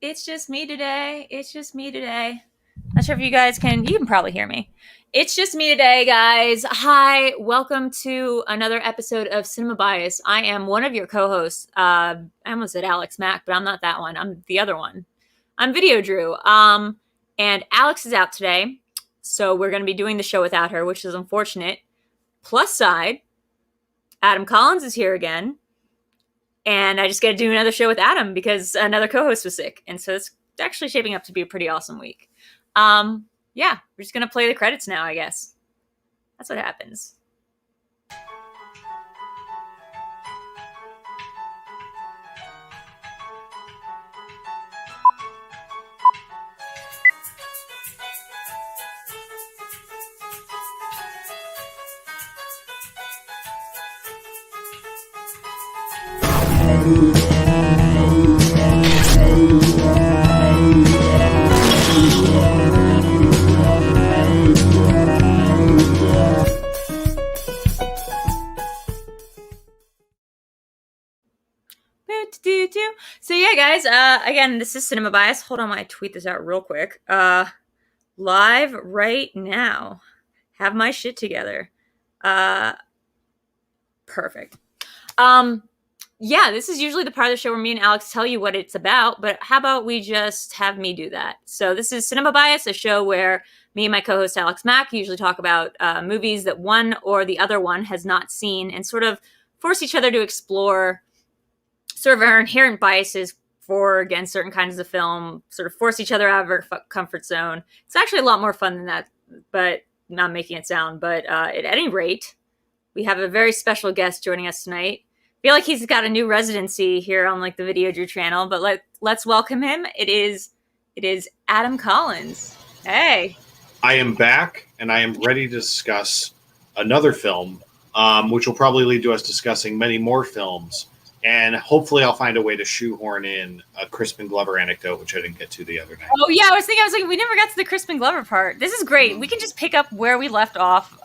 It's just me today. It's just me today. Not sure if you guys you can probably hear me. It's just me today, guys. Hi, welcome to another episode of Cinema Bias. I am one of your co-hosts. I almost said Alex Mack, but I'm not that one. I'm the other one. I'm VideoDrew. And Alex is out today, so we're going to be doing the show without her, which is unfortunate. Plus side, Adam Collins is here again. And I just get to do another show with Adam because another co-host was sick. And so it's actually shaping up to be a pretty awesome week. Yeah, we're just going to play the credits now, I guess. That's what happens. So yeah, guys, again, this is Cinema Bias. Hold on, I tweet this out real quick. Live right now. Have my shit together. Perfect. Yeah, this is usually the part of the show where me and Alex tell you what it's about, but how about we just have me do that? So this is Cinema Bias, a show where me and my co-host Alex Mack usually talk about movies that one or the other one has not seen and sort of force each other to explore sort of our inherent biases for or against certain kinds of film, sort of force each other out of our comfort zone. It's actually a lot more fun than that, but not making it sound. But at any rate, we have a very special guest joining us tonight. I feel like he's got a new residency here on like the VideoDrew channel, but let's welcome him. It is Adam Collins. Hey. I am back, and I am ready to discuss another film, which will probably lead to us discussing many more films. And hopefully I'll find a way to shoehorn in a Crispin Glover anecdote, which I didn't get to the other night. Oh, yeah. I was like, we never got to the Crispin Glover part. This is great. We can just pick up where we left off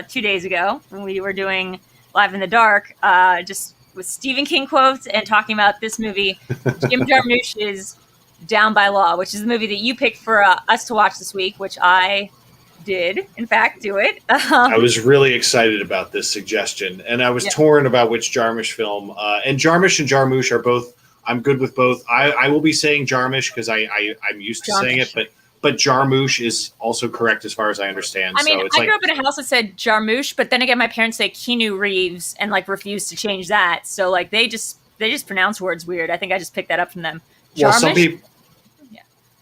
2 days ago when we were doing Live in the Dark, just with Stephen King quotes and talking about this movie, Jim Jarmusch's Down by Law, which is the movie that you picked for us to watch this week, which I did, in fact, do it. I was really excited about this suggestion, and I was torn about which Jarmisch film. And Jarmisch and Jarmusch are both. I'm good with both. I will be saying Jarmisch because I'm used to saying it, but Jarmusch is also correct as far as I understand. I mean, so it's I grew up in a house that said Jarmusch, but then again, my parents say Keanu Reeves and like refuse to change that. So like they just pronounce words weird. I think I just picked that up from them. Jarmisch? Well, some people.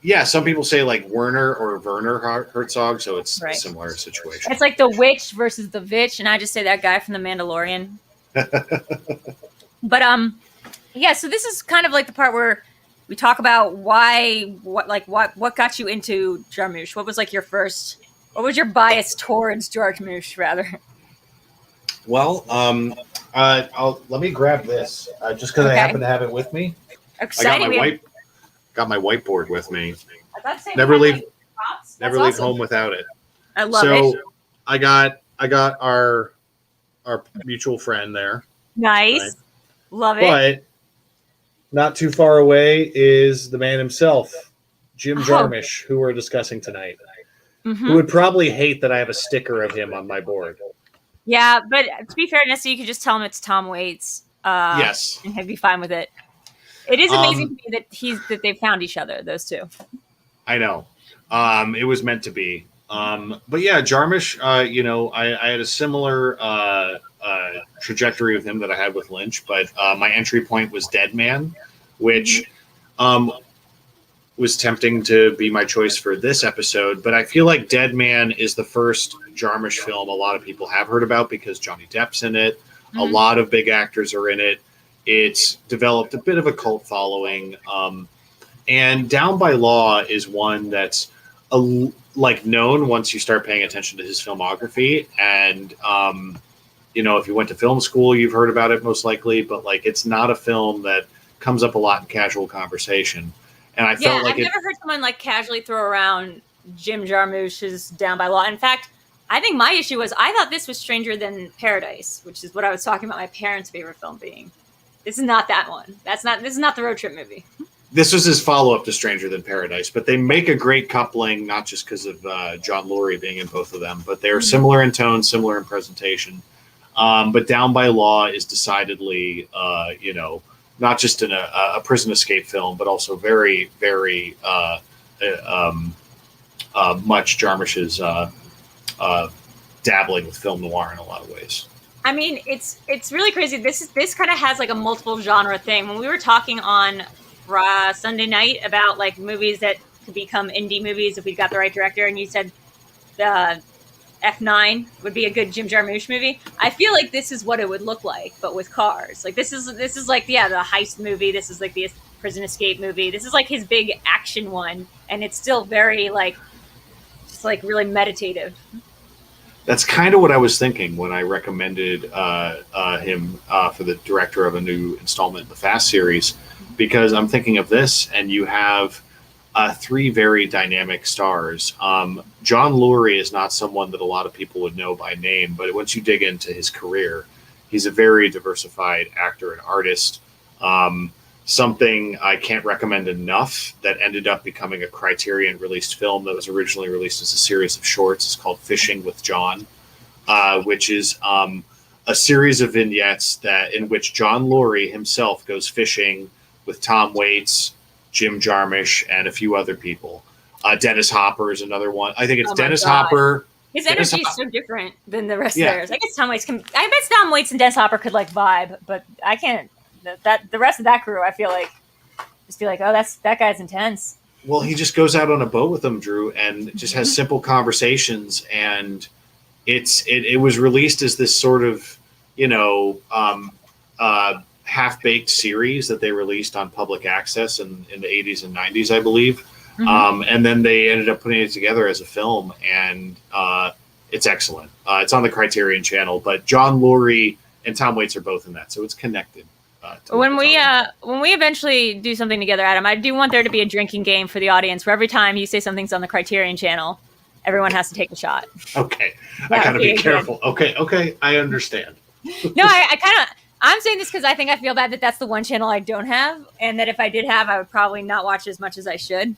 Yeah, some people say like Werner or Werner Herzog, so it's a similar situation. It's like the witch versus the vitch, and I just say that guy from The Mandalorian. But yeah, so this is kind of like the part where we talk about what got you into Jarmusch? What was like what was your bias towards Jarmusch, rather? Well, let me grab this just because I happen to have it with me. Exciting. Got my whiteboard with me. Never leave home without it. I love it. So I got our mutual friend there. Nice. Right? Love it. But not too far away is the man himself, Jim Jarmusch, who we're discussing tonight. Mm-hmm. Who would probably hate that I have a sticker of him on my board. Yeah, but to be fair, Nessa, you could just tell him it's Tom Waits. Yes. And he'd be fine with it. It is amazing to me that they found each other, those two. I know. It was meant to be. But yeah, Jarmusch, I had a similar trajectory with him that I had with Lynch, but my entry point was Dead Man, which was tempting to be my choice for this episode. But I feel like Dead Man is the first Jarmusch film a lot of people have heard about because Johnny Depp's in it. Mm-hmm. A lot of big actors are in it. It's developed a bit of a cult following. And Down by Law is one that's known once you start paying attention to his filmography. And, if you went to film school, you've heard about it most likely. But it's not a film that comes up a lot in casual conversation. And I felt like I've never heard someone casually throw around Jim Jarmusch's Down by Law. In fact, I think my issue was I thought this was Stranger Than Paradise, which is what I was talking about my parents' favorite film being. This is not that one. This is not the road trip movie. This was his follow-up to Stranger Than Paradise, but they make a great coupling, not just because of John Lurie being in both of them, but they're similar in tone, similar in presentation. But Down by Law is decidedly, not just in a prison escape film, but also very, very much Jarmusch's dabbling with film noir in a lot of ways. I mean, it's really crazy. This kind of has like a multiple genre thing. When we were talking on Sunday night about like movies that could become indie movies if we got the right director, and you said the F9 would be a good Jim Jarmusch movie. I feel like this is what it would look like, but with cars. Like this is like the heist movie. This is like the prison escape movie. This is like his big action one, and it's still very like just like really meditative. That's kind of what I was thinking when I recommended him for the director of a new installment in the Fast series, because I'm thinking of this, and you have three very dynamic stars. John Lurie is not someone that a lot of people would know by name, but once you dig into his career, he's a very diversified actor and artist. Something I can't recommend enough that ended up becoming a Criterion released film that was originally released as a series of shorts is called Fishing with John, which is a series of vignettes in which John Lurie himself goes fishing with Tom Waits, Jim Jarmusch, and a few other people. Dennis Hopper is another one. I think it's Dennis Hopper. His energy is so different than the rest of theirs. I guess Tom Waits I bet Tom Waits and Dennis Hopper could like vibe, but I can't. That the rest of that crew, I feel like, just be like, oh, that guy's intense. Well, he just goes out on a boat with them, Drew, and just has simple conversations. And it was released as this sort of, half-baked series that they released on public access in the 80s and 90s, I believe. And then they ended up putting it together as a film, and it's excellent. It's on the Criterion channel, but John Lurie and Tom Waits are both in that, so it's connected. When we eventually do something together, Adam, I do want there to be a drinking game for the audience where every time you say something's on the Criterion channel, everyone has to take a shot. Okay. I gotta be careful. Good. Okay, I understand. No, I'm saying this because I think I feel bad that that's the one channel I don't have, and that if I did have, I would probably not watch as much as I should.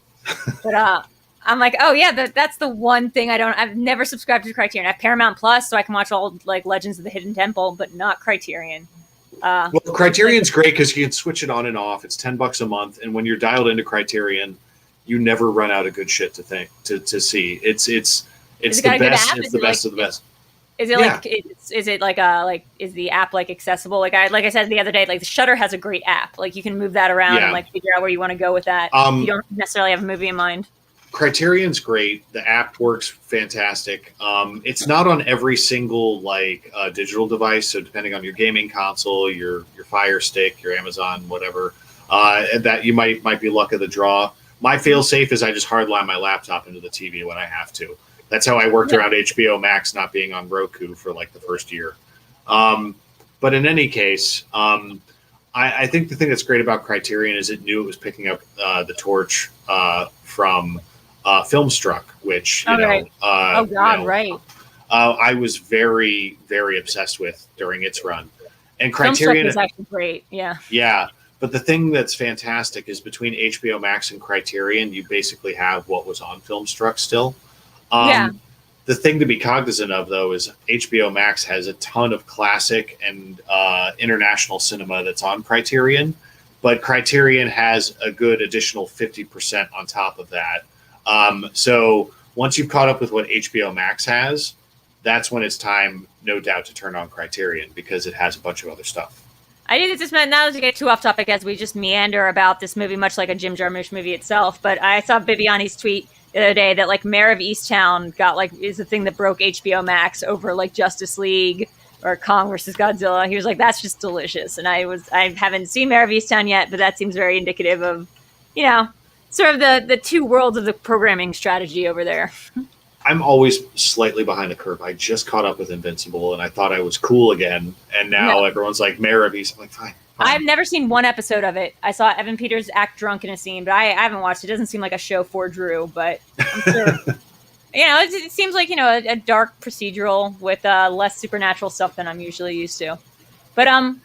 But I'm like, oh yeah, that's the one thing I've never subscribed to Criterion. I have Paramount Plus, so I can watch all like Legends of the Hidden Temple, but not Criterion. Well, Criterion's great because you can switch it on and off. It's $10 a month, and when you're dialed into Criterion, you never run out of good shit to see. It's the best. It's the best of the best. Is it is the app like accessible? Like I said the other day, like the Shudder has a great app. Like you can move that around and like figure out where you want to go with that. You don't necessarily have a movie in mind. Criterion's great. The app works fantastic. It's not on every single digital device. So depending on your gaming console, your Fire Stick, your Amazon, whatever, that you might be luck of the draw. My fail safe is I just hardline my laptop into the TV when I have to. That's how I worked around HBO Max not being on Roku for like the first year. But in any case, I think the thing that's great about Criterion is it knew it was picking up the torch from Filmstruck, which right. I was very, very obsessed with during its run. And Criterion is actually great, yeah. But the thing that's fantastic is between HBO Max and Criterion, you basically have what was on Filmstruck still. The thing to be cognizant of, though, is HBO Max has a ton of classic and international cinema that's on Criterion, but Criterion has a good additional 50% on top of that. So once you've caught up with what HBO Max has, that's when it's time, no doubt, to turn on Criterion because it has a bunch of other stuff. I think this meant not to get too off topic as we just meander about this movie, much like a Jim Jarmusch movie itself. But I saw Viviani's tweet the other day that like Mayor of Easttown is the thing that broke HBO Max over like Justice League or Kong versus Godzilla. He was like, that's just delicious. And I haven't seen Mayor of Easttown yet, but that seems very indicative of, sort of the two worlds of the programming strategy over there. I'm always slightly behind the curve. I just caught up with Invincible, and I thought I was cool again. And now everyone's like, Mayor of East. I'm like, fine. I've never seen one episode of it. I saw Evan Peters act drunk in a scene, but I haven't watched it. It doesn't seem like a show for Drew, but I'm sure. It seems like, a dark procedural with less supernatural stuff than I'm usually used to. But,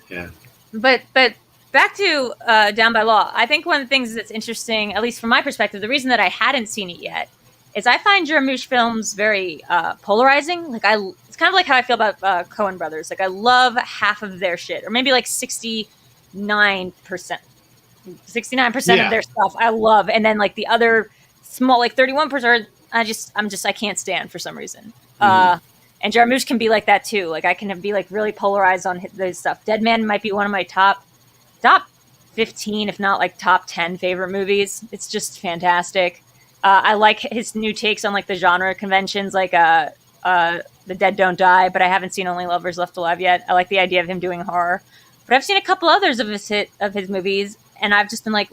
but back to Down by Law. I think one of the things that's interesting, at least from my perspective, the reason that I hadn't seen it yet is I find Jarmusch films very polarizing. Like it's kind of like how I feel about Coen Brothers. Like I love half of their shit, or maybe like 69%. 69% of their stuff I love, and then like the other small like 31% I can't stand for some reason. And Jarmusch can be like that too. Like I can be like really polarized on his stuff. Dead Man might be one of my top 15, if not like top 10 favorite movies. It's just fantastic. I like his new takes on like the genre conventions, like The Dead Don't Die, but I haven't seen Only Lovers Left Alive yet. I like the idea of him doing horror, but I've seen a couple others of his movies, and I've just been like,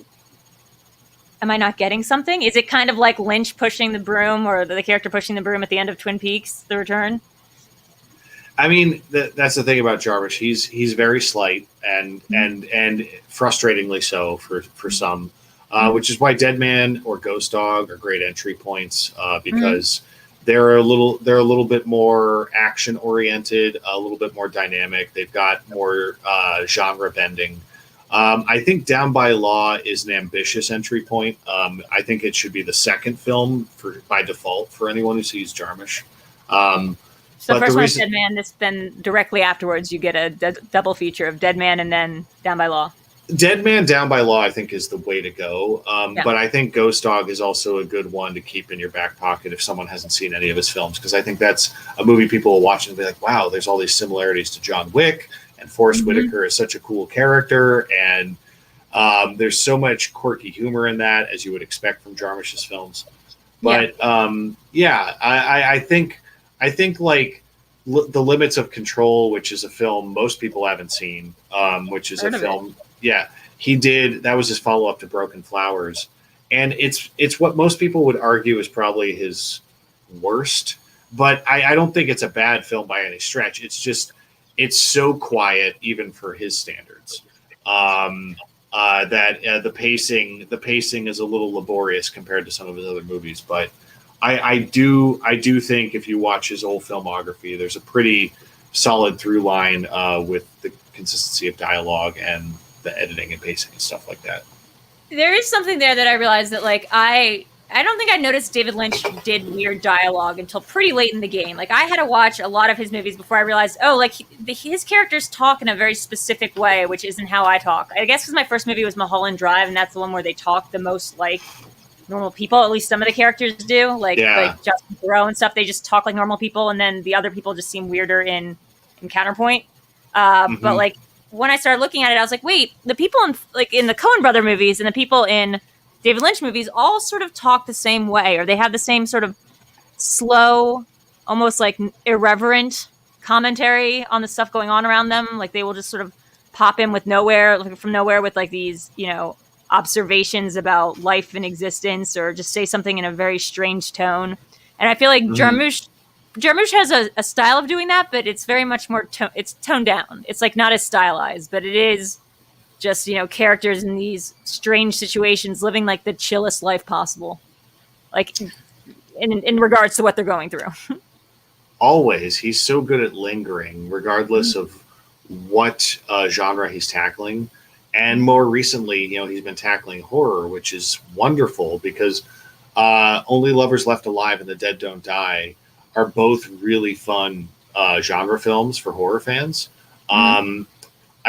am I not getting something? Is it kind of like Lynch pushing the broom, or the character pushing the broom at the end of Twin Peaks: The Return? I mean, that's the thing about Jarmisch. He's very slight and frustratingly so for some, which is why Dead Man or Ghost Dog are great entry points because they're a little bit more action oriented, a little bit more dynamic. They've got more genre bending. I think Down by Law is an ambitious entry point. I think it should be the second film by default for anyone who sees Jarmisch. So the first one is Dead Man. Then directly afterwards, you get a double feature of Dead Man and then Down by Law. Dead Man, Down by Law, I think is the way to go. But I think Ghost Dog is also a good one to keep in your back pocket if someone hasn't seen any of his films, because I think that's a movie people will watch and be like, wow, there's all these similarities to John Wick, and Forrest Whitaker is such a cool character, and there's so much quirky humor in that, as you would expect from Jarmusch's films. But I think like The Limits of Control, which is a film most people haven't seen, which is a film. Yeah, he did. That was his follow up to Broken Flowers, and it's what most people would argue is probably his worst. But I don't think it's a bad film by any stretch. It's just it's so quiet even for his standards. That the pacing is a little laborious compared to some of his other movies, but. I do think if you watch his whole filmography, there's a pretty solid through line with the consistency of dialogue and the editing and pacing and stuff like that. There is something there that I realized that like I don't think I noticed David Lynch did weird dialogue until pretty late in the game. Like I had to watch a lot of his movies before I realized, his characters talk in a very specific way, which isn't how I talk. I guess because my first movie was Mulholland Drive, and that's the one where they talk the most like normal people. At least some of the characters do, like Justin Theroux and stuff. They just talk like normal people, and then the other people just seem weirder in Counterpoint. But like when I started looking at it, I was like, wait, the people in the Coen Brother movies and the people in David Lynch movies all sort of talk the same way, or they have the same sort of slow, almost like irreverent commentary on the stuff going on around them. Like they will just sort of pop in from nowhere with like these, observations about life and existence, or just say something in a very strange tone. And I feel like Jarmusch has a style of doing that, but it's very much more it's toned down. It's like not as stylized, but it is just characters in these strange situations living like the chillest life possible, like in regards to what they're going through. Always, he's so good at lingering regardless of what genre he's tackling. And more recently, he's been tackling horror, which is wonderful because Only Lovers Left Alive and The Dead Don't Die are both really fun genre films for horror fans. I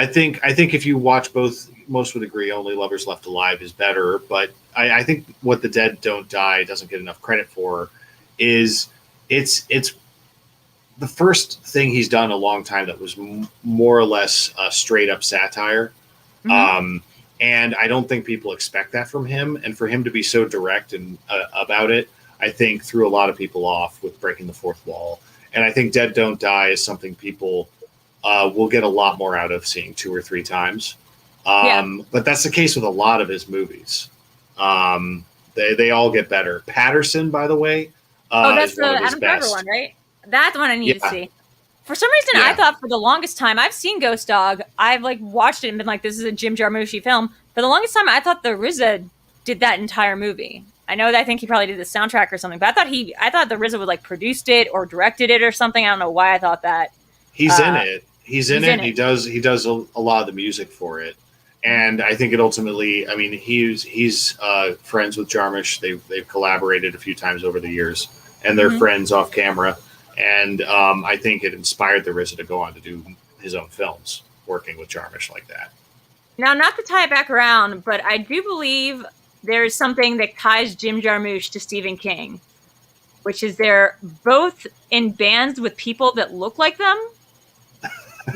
think if you watch both, most would agree Only Lovers Left Alive is better. But I think what The Dead Don't Die doesn't get enough credit for is it's the first thing he's done in a long time that was more or less straight up satire. And I don't think people expect that from him. And for him to be so direct and about it, I think threw a lot of people off with breaking the fourth wall. And I think Dead Don't Die is something people will get a lot more out of seeing 2 or 3 times. But that's the case with a lot of his movies. They all get better. Patterson, by the way. That's the Adam Driver one, right? That's the one I need to see. For some reason, I thought for the longest time, I've seen Ghost Dog. I've like watched it and been like, this is a Jim Jarmusch film. For the longest time, I thought the RZA did that entire movie. I know that I think he probably did the soundtrack or something, but I thought the RZA would like produced it or directed it or something. I don't know why I thought that. He's in it. He's in it. He does a lot of the music for it. And I think it ultimately, I mean, he's friends with Jarmisch. They've collaborated a few times over the years, and they're friends off camera. And I think it inspired the RZA to go on to do his own films, working with Jarmisch like that. Now, not to tie it back around, but I do believe there is something that ties Jim Jarmusch to Stephen King, which is they're both in bands with people that look like them,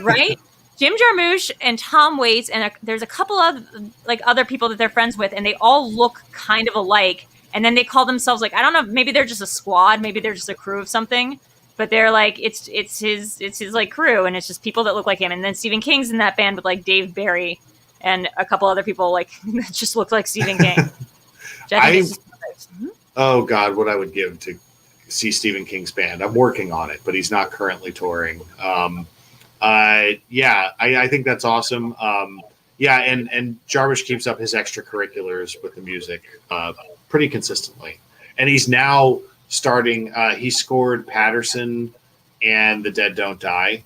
right? Jim Jarmusch and Tom Waits, and there's a couple of like other people that they're friends with, and they all look kind of alike. And then they call themselves like, I don't know, maybe they're just a squad, maybe they're just a crew of something, but they're like it's his like crew, and it's just people that look like him. And then Stephen King's in that band with like Dave Barry and a couple other people like that just look like Stephen King. Oh God, what I would give to see Stephen King's band. I'm working on it, but he's not currently touring. I think that's awesome. And Jarmisch keeps up his extracurriculars with the music pretty consistently. And he's now starting, he scored Patterson and The Dead Don't Die.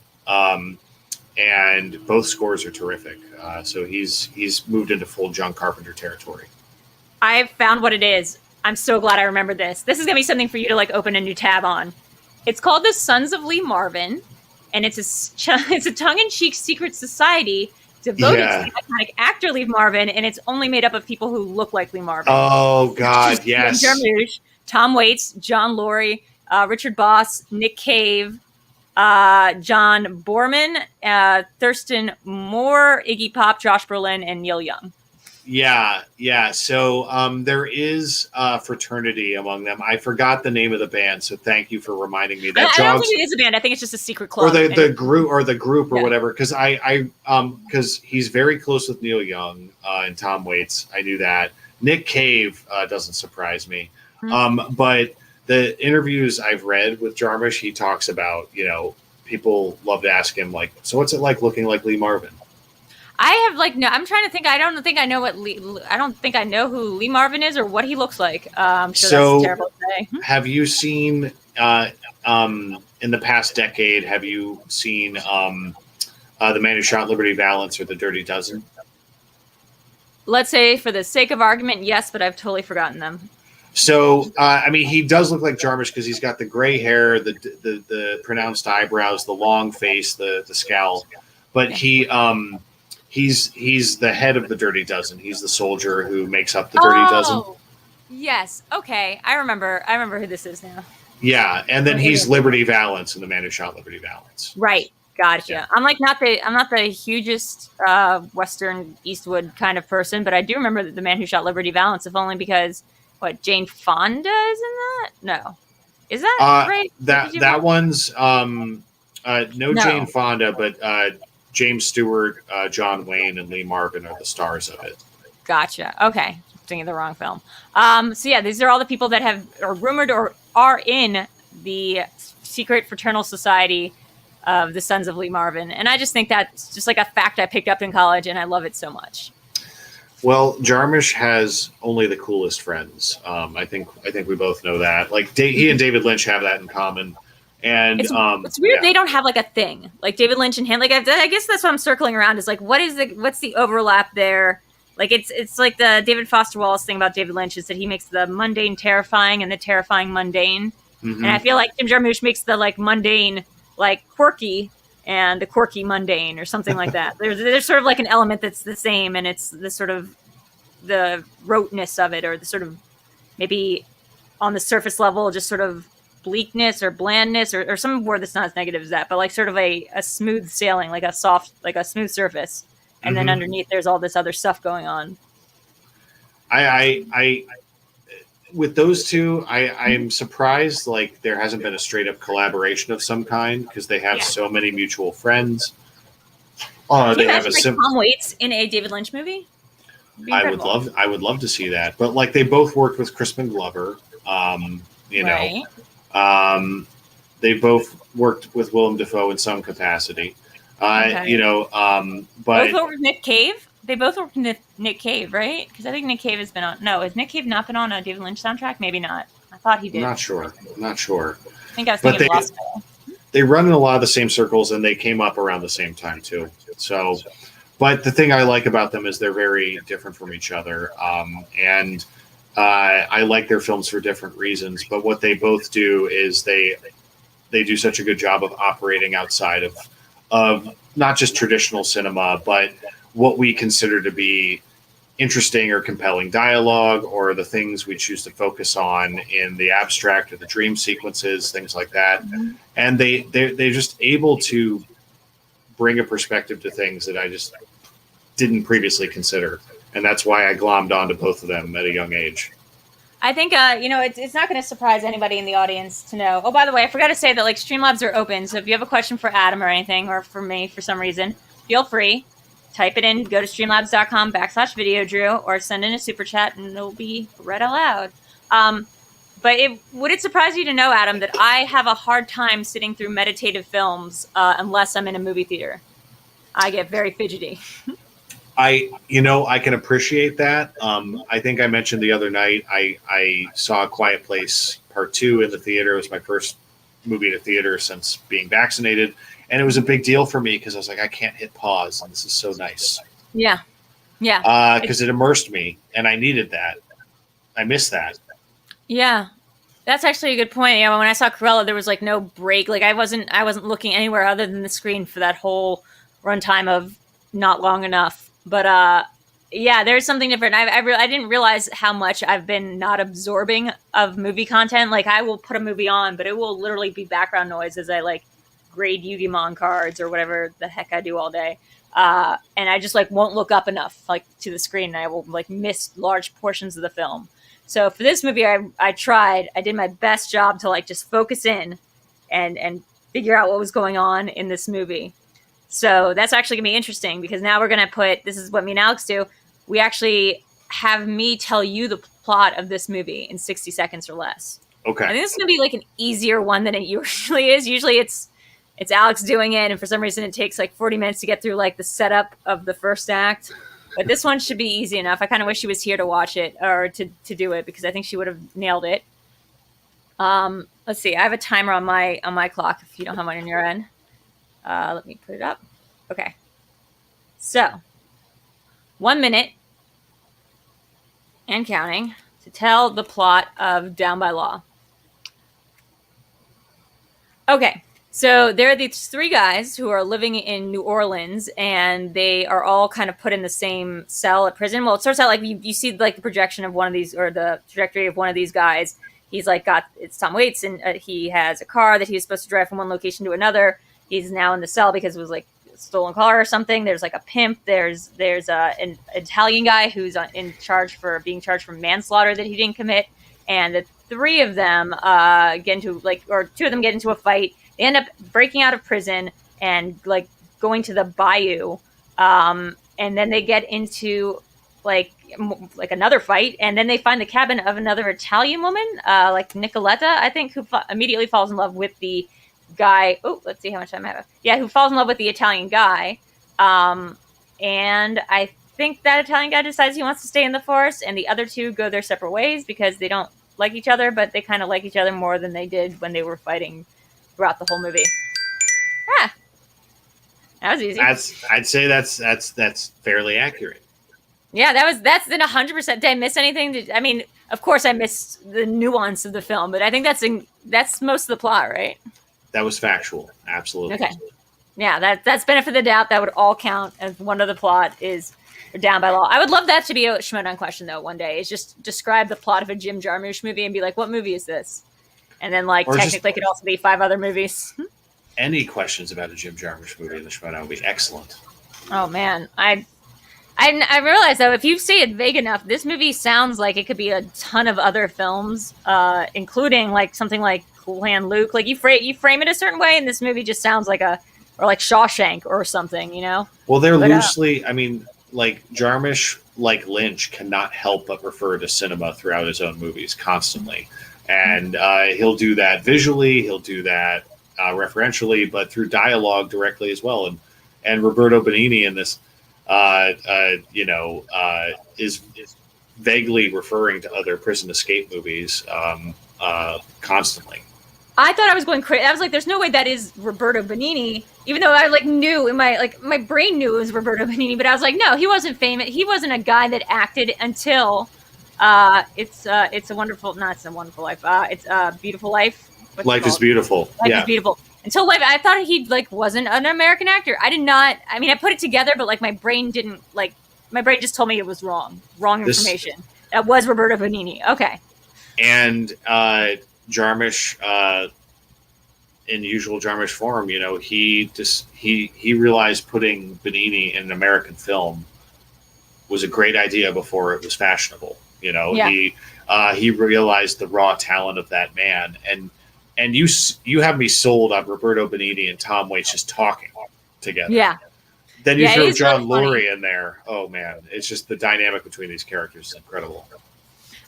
And both scores are terrific. So he's moved into full John Carpenter territory. I've found what it is. I'm so glad I remembered this. This is going to be something for you to like open a new tab on. It's called the Sons of Lee Marvin. And it's a tongue-in-cheek secret society devoted to the iconic actor Lee Marvin, and it's only made up of people who look like Lee Marvin. Oh, God, yes. Jim Jarmusch, Tom Waits, John Laurie, Richard Boss, Nick Cave, John Borman, Thurston Moore, Iggy Pop, Josh Brolin, and Neil Young. Yeah. So there is a fraternity among them. I forgot the name of the band, so thank you for reminding me. I don't think it is a band. I think it's just a secret club. Or the group or whatever. Because he's very close with Neil Young and Tom Waits. I knew that. Nick Cave doesn't surprise me. But the interviews I've read with Jarmisch, he talks about, people love to ask him like, so what's it like looking like Lee Marvin? I'm trying to think. I don't think I know who Lee Marvin is or what he looks like. So that's terrible to say. Have you seen, in the past decade, have you seen The Man Who Shot Liberty Valance or The Dirty Dozen? Let's say for the sake of argument, yes, but I've totally forgotten them. So, he does look like Jarmisch because he's got the gray hair, the pronounced eyebrows, the long face, the scowl, but He's the head of the Dirty Dozen. He's the soldier who makes up the Dirty Dozen. Yes. Okay. I remember who this is now. Yeah, and then he's Liberty Valance in The Man Who Shot Liberty Valance. Right. Gotcha. Yeah. I'm not the hugest Western Eastwood kind of person, but I do remember The Man Who Shot Liberty Valance, if only because Jane Fonda is in that? No. Is that right? That one's no Jane Fonda, but James Stewart, John Wayne, and Lee Marvin are the stars of it. Gotcha. Okay. Thinking of the wrong film. These are all the people that are rumored or are in the secret fraternal society of the Sons of Lee Marvin. And I just think that's just like a fact I picked up in college, and I love it so much. Well, Jarmisch has only the coolest friends. I think we both know that. Like he and David Lynch have that in common. And it's weird they don't have like a thing like David Lynch and him. Like I guess that's what I'm circling around is like what's the overlap there? Like it's like the David Foster Wallace thing about David Lynch is that he makes the mundane terrifying and the terrifying mundane. And I feel like Jim Jarmusch makes the like mundane like quirky and the quirky mundane or something like that. There's sort of like an element that's the same, and it's the sort of the roteness of it, or the sort of maybe on the surface level just sort of bleakness or blandness or some word that's not as negative as that, but like sort of a smooth sailing, like a soft, like a smooth surface. And then underneath there's all this other stuff going on. I with those two, I'm surprised like there hasn't been a straight up collaboration of some kind because they have so many mutual friends. They have Tom Waits in a David Lynch movie. I would love to see that, but like they both worked with Crispin Glover. Right. They both worked with Willem Dafoe in some capacity. But both worked with Nick Cave. They both worked with Nick Cave, right? Because I think Nick Cave has been on. No, has Nick Cave not been on a David Lynch soundtrack? Maybe not. I thought he did. I'm not sure. I think I was thinking of Lost. They run in a lot of the same circles, and they came up around the same time too. So, But the thing I like about them is they're very different from each other, and I like their films for different reasons. But what they both do is they do such a good job of operating outside of not just traditional cinema, but what we consider to be interesting or compelling dialogue, or the things we choose to focus on in the abstract or the dream sequences, things like that. Mm-hmm. And they're just able to bring a perspective to things that I just didn't previously consider. And that's why I glommed onto both of them at a young age. I think, it's not going to surprise anybody in the audience to know. Oh, by the way, I forgot to say that like Streamlabs are open. So if you have a question for Adam or anything, or for me for some reason, feel free. Type it in, go to streamlabs.com/VideoDrew, or send in a super chat and it'll be read aloud. But would it surprise you to know, Adam, that I have a hard time sitting through meditative films unless I'm in a movie theater? I get very fidgety. I can appreciate that. I think I mentioned the other night, I saw A Quiet Place Part 2 in the theater. It was my first movie in a theater since being vaccinated. And it was a big deal for me because I was like, I can't hit pause. And this is so nice. Yeah. Yeah. Because it immersed me and I needed that. I missed that. Yeah. That's actually a good point. Yeah. When I saw Cruella, there was like no break. Like I wasn't looking anywhere other than the screen for that whole runtime of not long enough. But yeah, there's something different. I didn't realize how much I've been not absorbing of movie content. Like I will put a movie on, but it will literally be background noise as I like grade Yu-Gi-Oh cards or whatever the heck I do all day. And I just like won't look up enough like to the screen, and I will like miss large portions of the film. So for this movie, I did my best job to like just focus in and figure out what was going on in this movie. So that's actually gonna be interesting because now we're gonna this is what me and Alex do. We actually have me tell you the plot of this movie in 60 seconds or less. Okay. I think this is gonna be like an easier one than it usually is. Usually it's Alex doing it, and for some reason it takes like 40 minutes to get through like the setup of the first act. But this one should be easy enough. I kind of wish she was here to watch it or to do it because I think she would have nailed it. Let's see. I have a timer on my clock if you don't have one on your end. Let me put it up. Okay. So, 1 minute and counting to tell the plot of Down by Law. Okay. So there are these three guys who are living in New Orleans, and they are all kind of put in the same cell at prison. Well, it starts out like you see like the projection of one of these, or the trajectory of one of these guys. He's like it's Tom Waits, and he has a car that he was supposed to drive from one location to another. He's now in the cell because it was like a stolen car or something. There's like a pimp. There's an Italian guy who's being charged for manslaughter that he didn't commit. And the three of them two of them get into a fight. They end up breaking out of prison and like going to the bayou, and then they get into like another fight, and then they find the cabin of another Italian woman, like Nicoletta, I think, who immediately falls in love with the guy. Oh, let's see how much time I have. Yeah, who falls in love with the Italian guy, and I think that Italian guy decides he wants to stay in the forest, and the other two go their separate ways because they don't like each other, but they kind of like each other more than they did when they were fighting throughout the whole movie. That was easy. I'd say that's fairly accurate. Yeah, that's then 100%. Did I miss anything? I mean, of course I missed the nuance of the film, but I think that's most of the plot, right? That was factual. Absolutely. Okay. Yeah, that's benefit of the doubt. That would all count as one of the plot is Down by Law. I would love that to be a Schmoedown question though. One day is just describe the plot of a Jim Jarmusch movie and be like, what movie is this? And then, like, or technically, it could also be 5 other movies. Any questions about a Jim Jarmusch movie in the Schmoedown would be excellent. Oh man, I realize though, if you say it vague enough, this movie sounds like it could be a ton of other films, including like something like Cool Hand Luke. Like you frame it a certain way, and this movie just sounds like like Shawshank or something, you know? Well, they're loosely. I mean, like Jarmisch, like Lynch, cannot help but refer to cinema throughout his own movies constantly. And he'll do that visually, he'll do that referentially, but through dialogue directly as well. And Roberto Benigni in this, is vaguely referring to other prison escape movies constantly. I thought I was going crazy. I was like, "There's no way that is Roberto Benigni," even though I like knew in my brain knew it was Roberto Benigni, but I was like, "No, he wasn't famous. He wasn't a guy that acted until it's a wonderful, not it's a wonderful life. It's a beautiful life. What's Life is Beautiful. Life is Beautiful. Until Life, I thought he like wasn't an American actor. I did not. I mean, I put it together, but like my brain didn't like. My brain just told me it was wrong information. That was Roberto Benigni. Okay. And Jarmisch, in usual Jarmisch form, you know, he realized putting Benigni in an American film was a great idea before it was fashionable. You know, he realized the raw talent of that man, and you have me sold on Roberto Benigni and Tom Waits just talking together. Yeah. Then you throw John Laurie in there. Oh man, it's just the dynamic between these characters is incredible.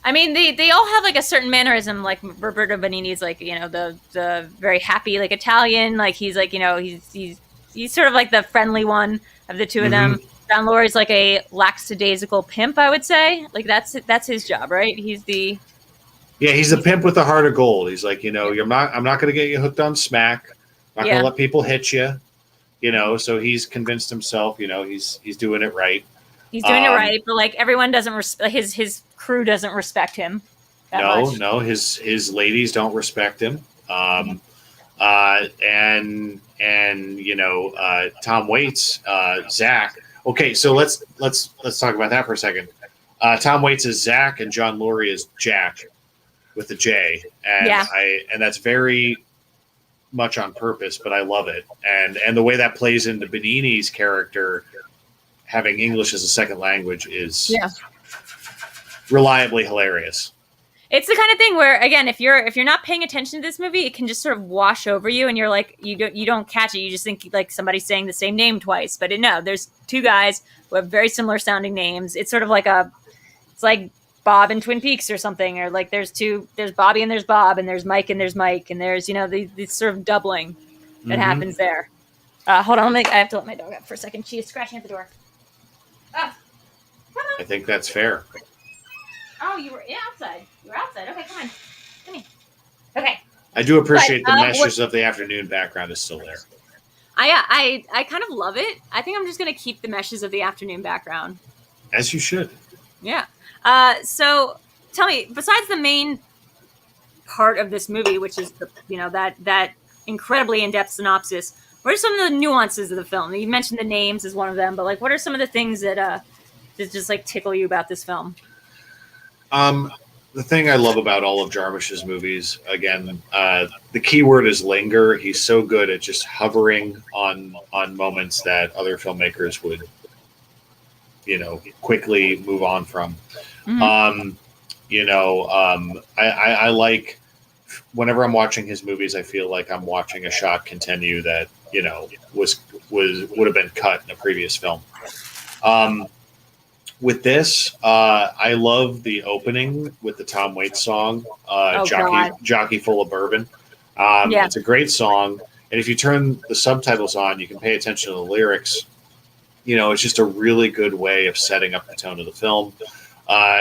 I mean, they all have like a certain mannerism. Like Roberto Benigni's like, you know, the very happy like Italian. Like he's like, you know, he's sort of like the friendly one of the two of them. John Laurie's like a lackadaisical pimp, I would say. Like that's his job, right? He's the pimp with a heart of gold. He's like, you know, I'm not going to get you hooked on smack. I'm not going to let people hit you. You know, so he's convinced himself, you know, he's doing it right. He's doing it right, but like everyone doesn't his crew doesn't respect him. No, his ladies don't respect him. And you know, Tom Waits, Zach. Okay, so let's talk about that for a second. Tom Waits is Zach, and John Laurie is Jack with a J, and that's very much on purpose, but I love it, and the way that plays into Benigni's character having English as a second language is reliably hilarious. It's the kind of thing where, again, if you're not paying attention to this movie, it can just sort of wash over you, and you're like, you don't catch it. You just think like somebody's saying the same name twice, but no, there's two guys who have very similar sounding names. It's sort of like it's like Bob and Twin Peaks or something, or like there's Bobby and there's Bob, and there's Mike and there's Mike, and there's, you know, the sort of doubling that happens there. Hold on, I have to let my dog out for a second. She is scratching at the door. Oh, I think that's fair. Oh, you were outside. You were outside. Okay, come on. Come here. Okay. I do appreciate the meshes of the afternoon background is still there. I kind of love it. I think I'm just going to keep the meshes of the afternoon background. As you should. Yeah. So tell me, besides the main part of this movie, which is that incredibly in-depth synopsis, what are some of the nuances of the film? You mentioned the names as one of them, but like, what are some of the things that just like tickle you about this film? The thing I love about all of Jarmusch's movies, again, the key word is linger. He's so good at just hovering on moments that other filmmakers would, you know, quickly move on from. I like, whenever I'm watching his movies, I feel like I'm watching a shot continue that, you know, would have been cut in a previous film. With this, I love the opening with the Tom Waits song, Jockey Full of Bourbon. It's a great song. And if you turn the subtitles on, you can pay attention to the lyrics. You know, it's just a really good way of setting up the tone of the film.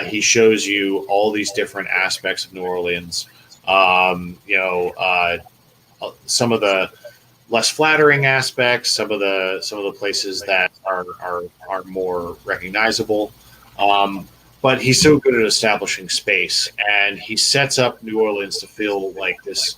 He shows you all these different aspects of New Orleans. Some of the less flattering aspects, some of the places that are more recognizable. But he's so good at establishing space, and he sets up New Orleans to feel like this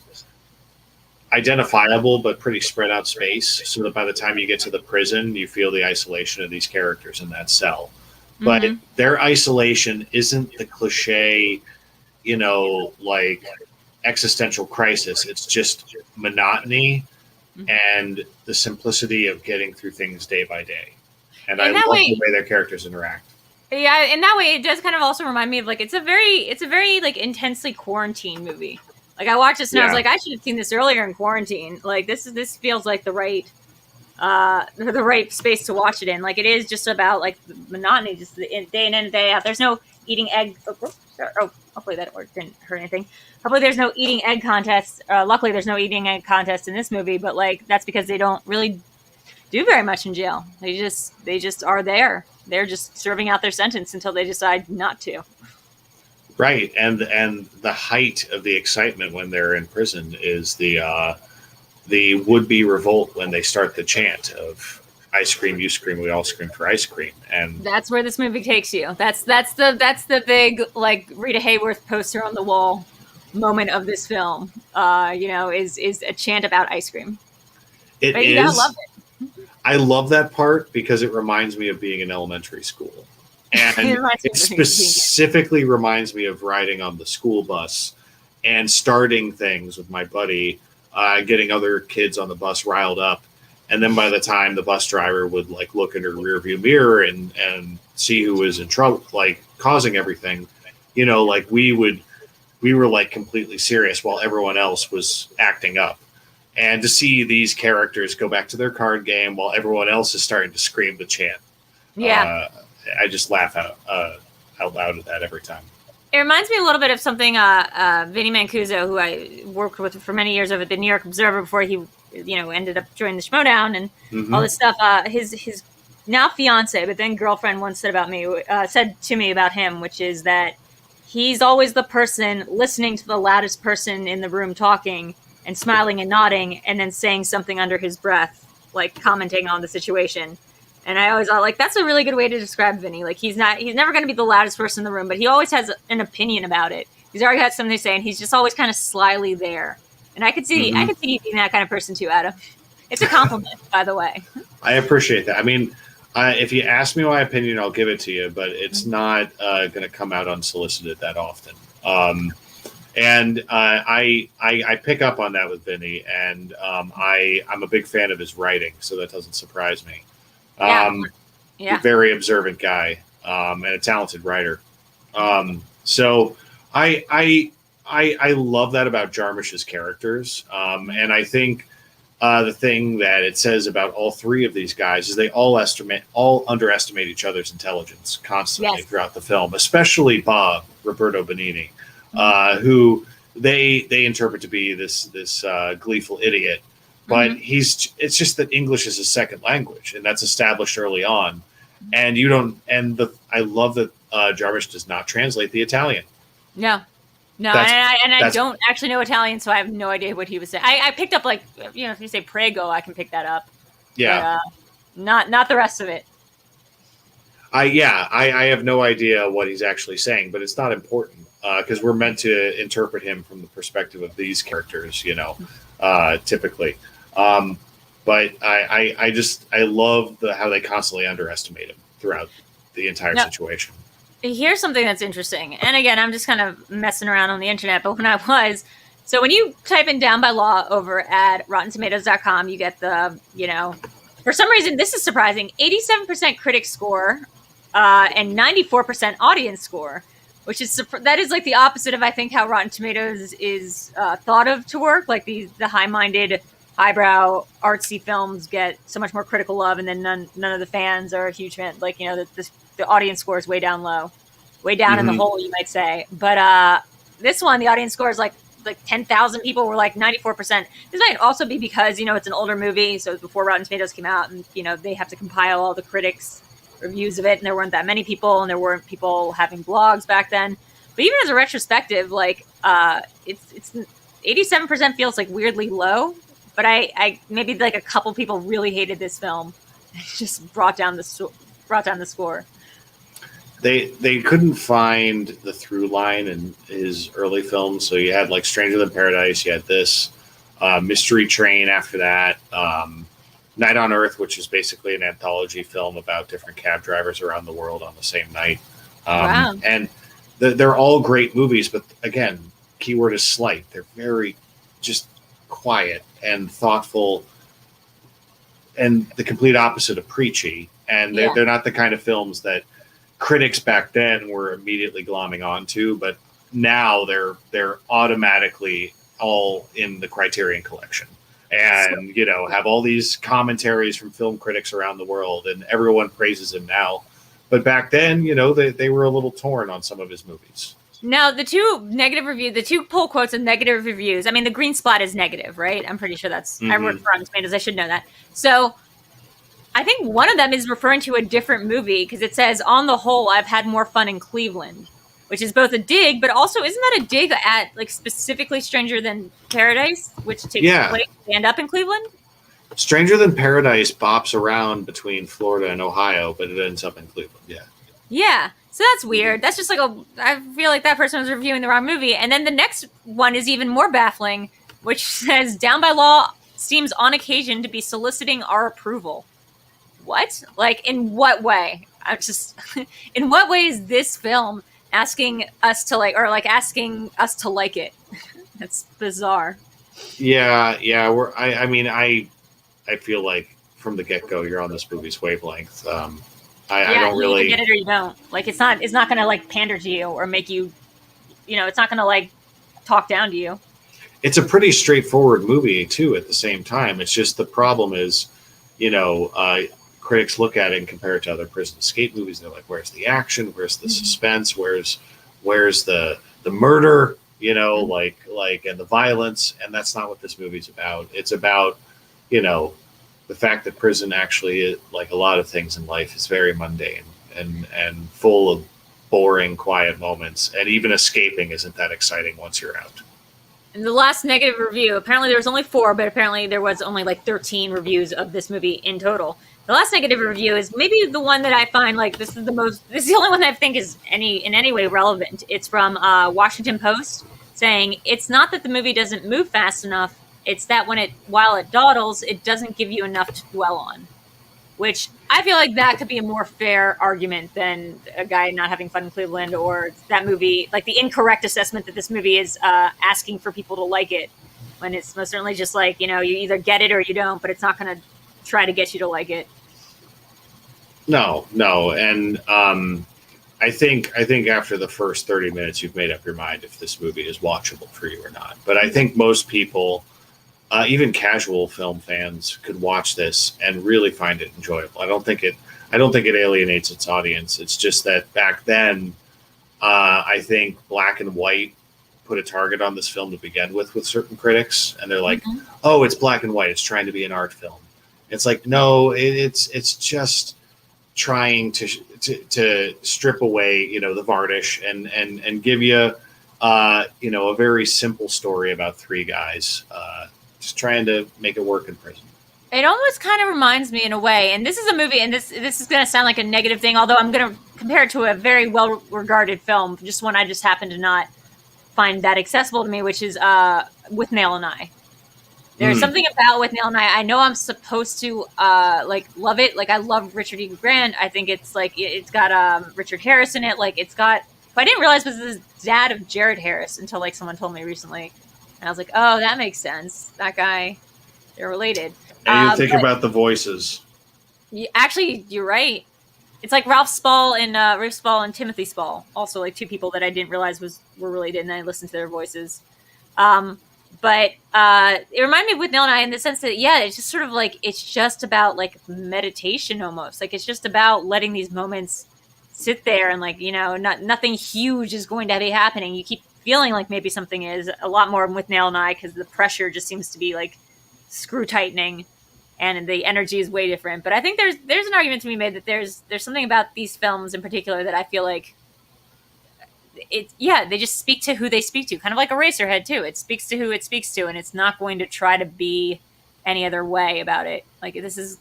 identifiable but pretty spread out space, so that by the time you get to the prison, you feel the isolation of these characters in that cell. But their isolation isn't the cliche, you know, like existential crisis. It's just monotony and the simplicity of getting through things day by day. And I love the way their characters interact. Yeah, in that way, it does kind of also remind me of like it's a very like intensely quarantine movie. Like I watched this and I was like, I should have seen this earlier in quarantine. Like this feels like the right space to watch it in. Like it is just about like monotony, just day in and day out. There's no eating egg. Hopefully that didn't hurt anything. Hopefully there's no eating egg contest. Luckily there's no eating egg contest in this movie, but like that's because they don't really do very much in jail. They just are there. They're just serving out their sentence until they decide not to. Right, and the height of the excitement when they're in prison is the would-be revolt when they start the chant of "I scream, you scream, we all scream for ice cream," and That's where this movie takes you. That's the big like Rita Hayworth poster on the wall moment of this film. Is a chant about ice cream. it But you gotta love is. it. I love that part because it reminds me of being in elementary school, and it specifically reminds me of riding on the school bus and starting things with my buddy, getting other kids on the bus riled up. And then by the time the bus driver would like look in her rearview mirror and see who was in trouble, like causing everything, like we were like completely serious while everyone else was acting up. And to see these characters go back to their card game while everyone else is starting to scream the chant, Yeah. I just laugh out loud at that every time. It reminds me a little bit of something Vinny Mancuso, who I worked with for many years over at the New York Observer before he, ended up joining the Schmoedown and all this stuff. His now fiance, but then girlfriend, once said to me about him, which is that he's always the person listening to the loudest person in the room talking and smiling and nodding, and then saying something under his breath, like commenting on the situation. And I always thought, like, that's a really good way to describe Vinny. Like, he's never going to be the loudest person in the room, but he always has an opinion about it. He's already got something to say, and he's just always kind of slyly there. And I could see you being that kind of person too, Adam. It's a compliment, by the way. I appreciate that. I mean, if you ask me my opinion, I'll give it to you, but it's not going to come out unsolicited that often. And I pick up on that with Vinny, and I'm a big fan of his writing, so that doesn't surprise me. A very observant guy, and a talented writer. So I love that about Jarmisch's characters. And I think the thing that it says about all three of these guys is they all underestimate each other's intelligence constantly throughout the film, especially Bob, Roberto Benigni, who they interpret to be this gleeful idiot. But it's just that English is a second language, and that's established early on. And I love that Jarmisch does not translate the Italian. No, I don't actually know Italian, so I have no idea what he was saying. I picked up, like, if you say prego, I can pick that up. Yeah. But, not the rest of it. I have no idea what he's actually saying, but it's not important because we're meant to interpret him from the perspective of these characters, typically. But I love how they constantly underestimate him throughout the entire situation. Here's something that's interesting. And again, I'm just kind of messing around on the internet, but when you type in Down by Law over at RottenTomatoes.com, you get the, for some reason, this is surprising, 87% critic score and 94% audience score, which is, that is like the opposite of, I think, how Rotten Tomatoes is thought of to work. Like the high-minded, highbrow, artsy films get so much more critical love, and then none of the fans are a huge fan. Like, the audience score is way down low, way down in the hole, you might say. But this one, the audience score is like 10,000 people were like 94%. This might also be because, it's an older movie, so it was before Rotten Tomatoes came out, and, they have to compile all the critics' reviews of it, and there weren't that many people, and there weren't people having blogs back then. But even as a retrospective, like, it's 87% feels like weirdly low, but I maybe like a couple people really hated this film. It just brought down the score. They couldn't find the through line in his early films. So you had like Stranger Than Paradise, you had this Mystery Train after that, Night on Earth, which is basically an anthology film about different cab drivers around the world on the same night. Wow. And they're all great movies, but again, keyword is slight. They're very just quiet and thoughtful, and the complete opposite of preachy. And they're not the kind of films that critics back then were immediately glomming onto, but now they're automatically all in the Criterion Collection, and have all these commentaries from film critics around the world, and everyone praises him now. But back then, they were a little torn on some of his movies. Now, the two pull quotes of negative reviews. I mean, the green spot is negative, right? I'm pretty sure that's. I work for Rotten Tomatoes. I should know that. So, I think one of them is referring to a different movie because it says, "On the whole, I've had more fun in Cleveland," which is both a dig, but also isn't that a dig at like specifically Stranger Than Paradise, which takes place and up in Cleveland? Stranger Than Paradise bops around between Florida and Ohio, but it ends up in Cleveland. Yeah. Yeah. So that's weird. That's just like I feel like that person was reviewing the wrong movie. And then the next one is even more baffling, which says Down by Law seems on occasion to be soliciting our approval. What? Like, in what way? In what way is this film asking us to like, or like asking us to like it? That's bizarre. Yeah. I feel like from the get-go, you're on this movie's wavelength. I don't really you get it or you don't. Like, it's not going to like pander to you or make you, it's not going to like talk down to you. It's a pretty straightforward movie too. At the same time, it's just the problem is, critics look at it and compare it to other prison escape movies. They're like, where's the action? Where's the suspense? Where's the murder? And the violence. And that's not what this movie's about. It's about, the fact that prison actually, like a lot of things in life, is very mundane and full of boring, quiet moments. And even escaping isn't that exciting once you're out. And the last negative review, apparently there was only 4, but apparently there was only like 13 reviews of this movie in total. The last negative review is maybe the one that I find like this is the only one that I think is in any way relevant. It's from Washington Post saying it's not that the movie doesn't move fast enough. It's that while it dawdles, it doesn't give you enough to dwell on, which I feel like that could be a more fair argument than a guy not having fun in Cleveland, or that movie, like the incorrect assessment that this movie is asking for people to like it, when it's most certainly just like, you either get it or you don't, but it's not going to try to get you to like it. No. And I think after the first 30 minutes, you've made up your mind if this movie is watchable for you or not. But I think most people, even casual film fans, could watch this and really find it enjoyable. I don't think it alienates its audience. It's just that back then, I think black and white put a target on this film to begin with certain critics, and they're like, "Oh, it's black and white. It's trying to be an art film." It's like, no, it's just trying to strip away, the varnish and give you, a very simple story about 3 guys. Just trying to make it work in prison. It almost kind of reminds me in a way, and this is a movie, and this is going to sound like a negative thing, although I'm going to compare it to a very well-regarded film, just one I just happen to not find that accessible to me, which is With Nail and I. There's something about With Nail and I know I'm supposed to love it. Like, I love Richard E. Grant. I think it's like it's got Richard Harris in it. Like, it's got. But I didn't realize this is the dad of Jared Harris until like someone told me recently. And I was like, oh, that makes sense. That guy, they're related. And you think about the voices. Actually, you're right. It's like Ralph Spall and Timothy Spall. Also, like 2 people that I didn't realize were related, and I listened to their voices. But it reminded me of With Nail and I in the sense that, it's just sort of like, it's just about like meditation almost. Like, it's just about letting these moments sit there and like, nothing huge is going to be happening. You keep feeling like maybe something is a lot more With Nail and I, because the pressure just seems to be like screw tightening and the energy is way different. But I think there's an argument to be made that there's something about these films in particular that I feel like they just speak to who they speak to, kind of like Eraserhead too. It speaks to who it speaks to, and it's not going to try to be any other way about it. Like, this is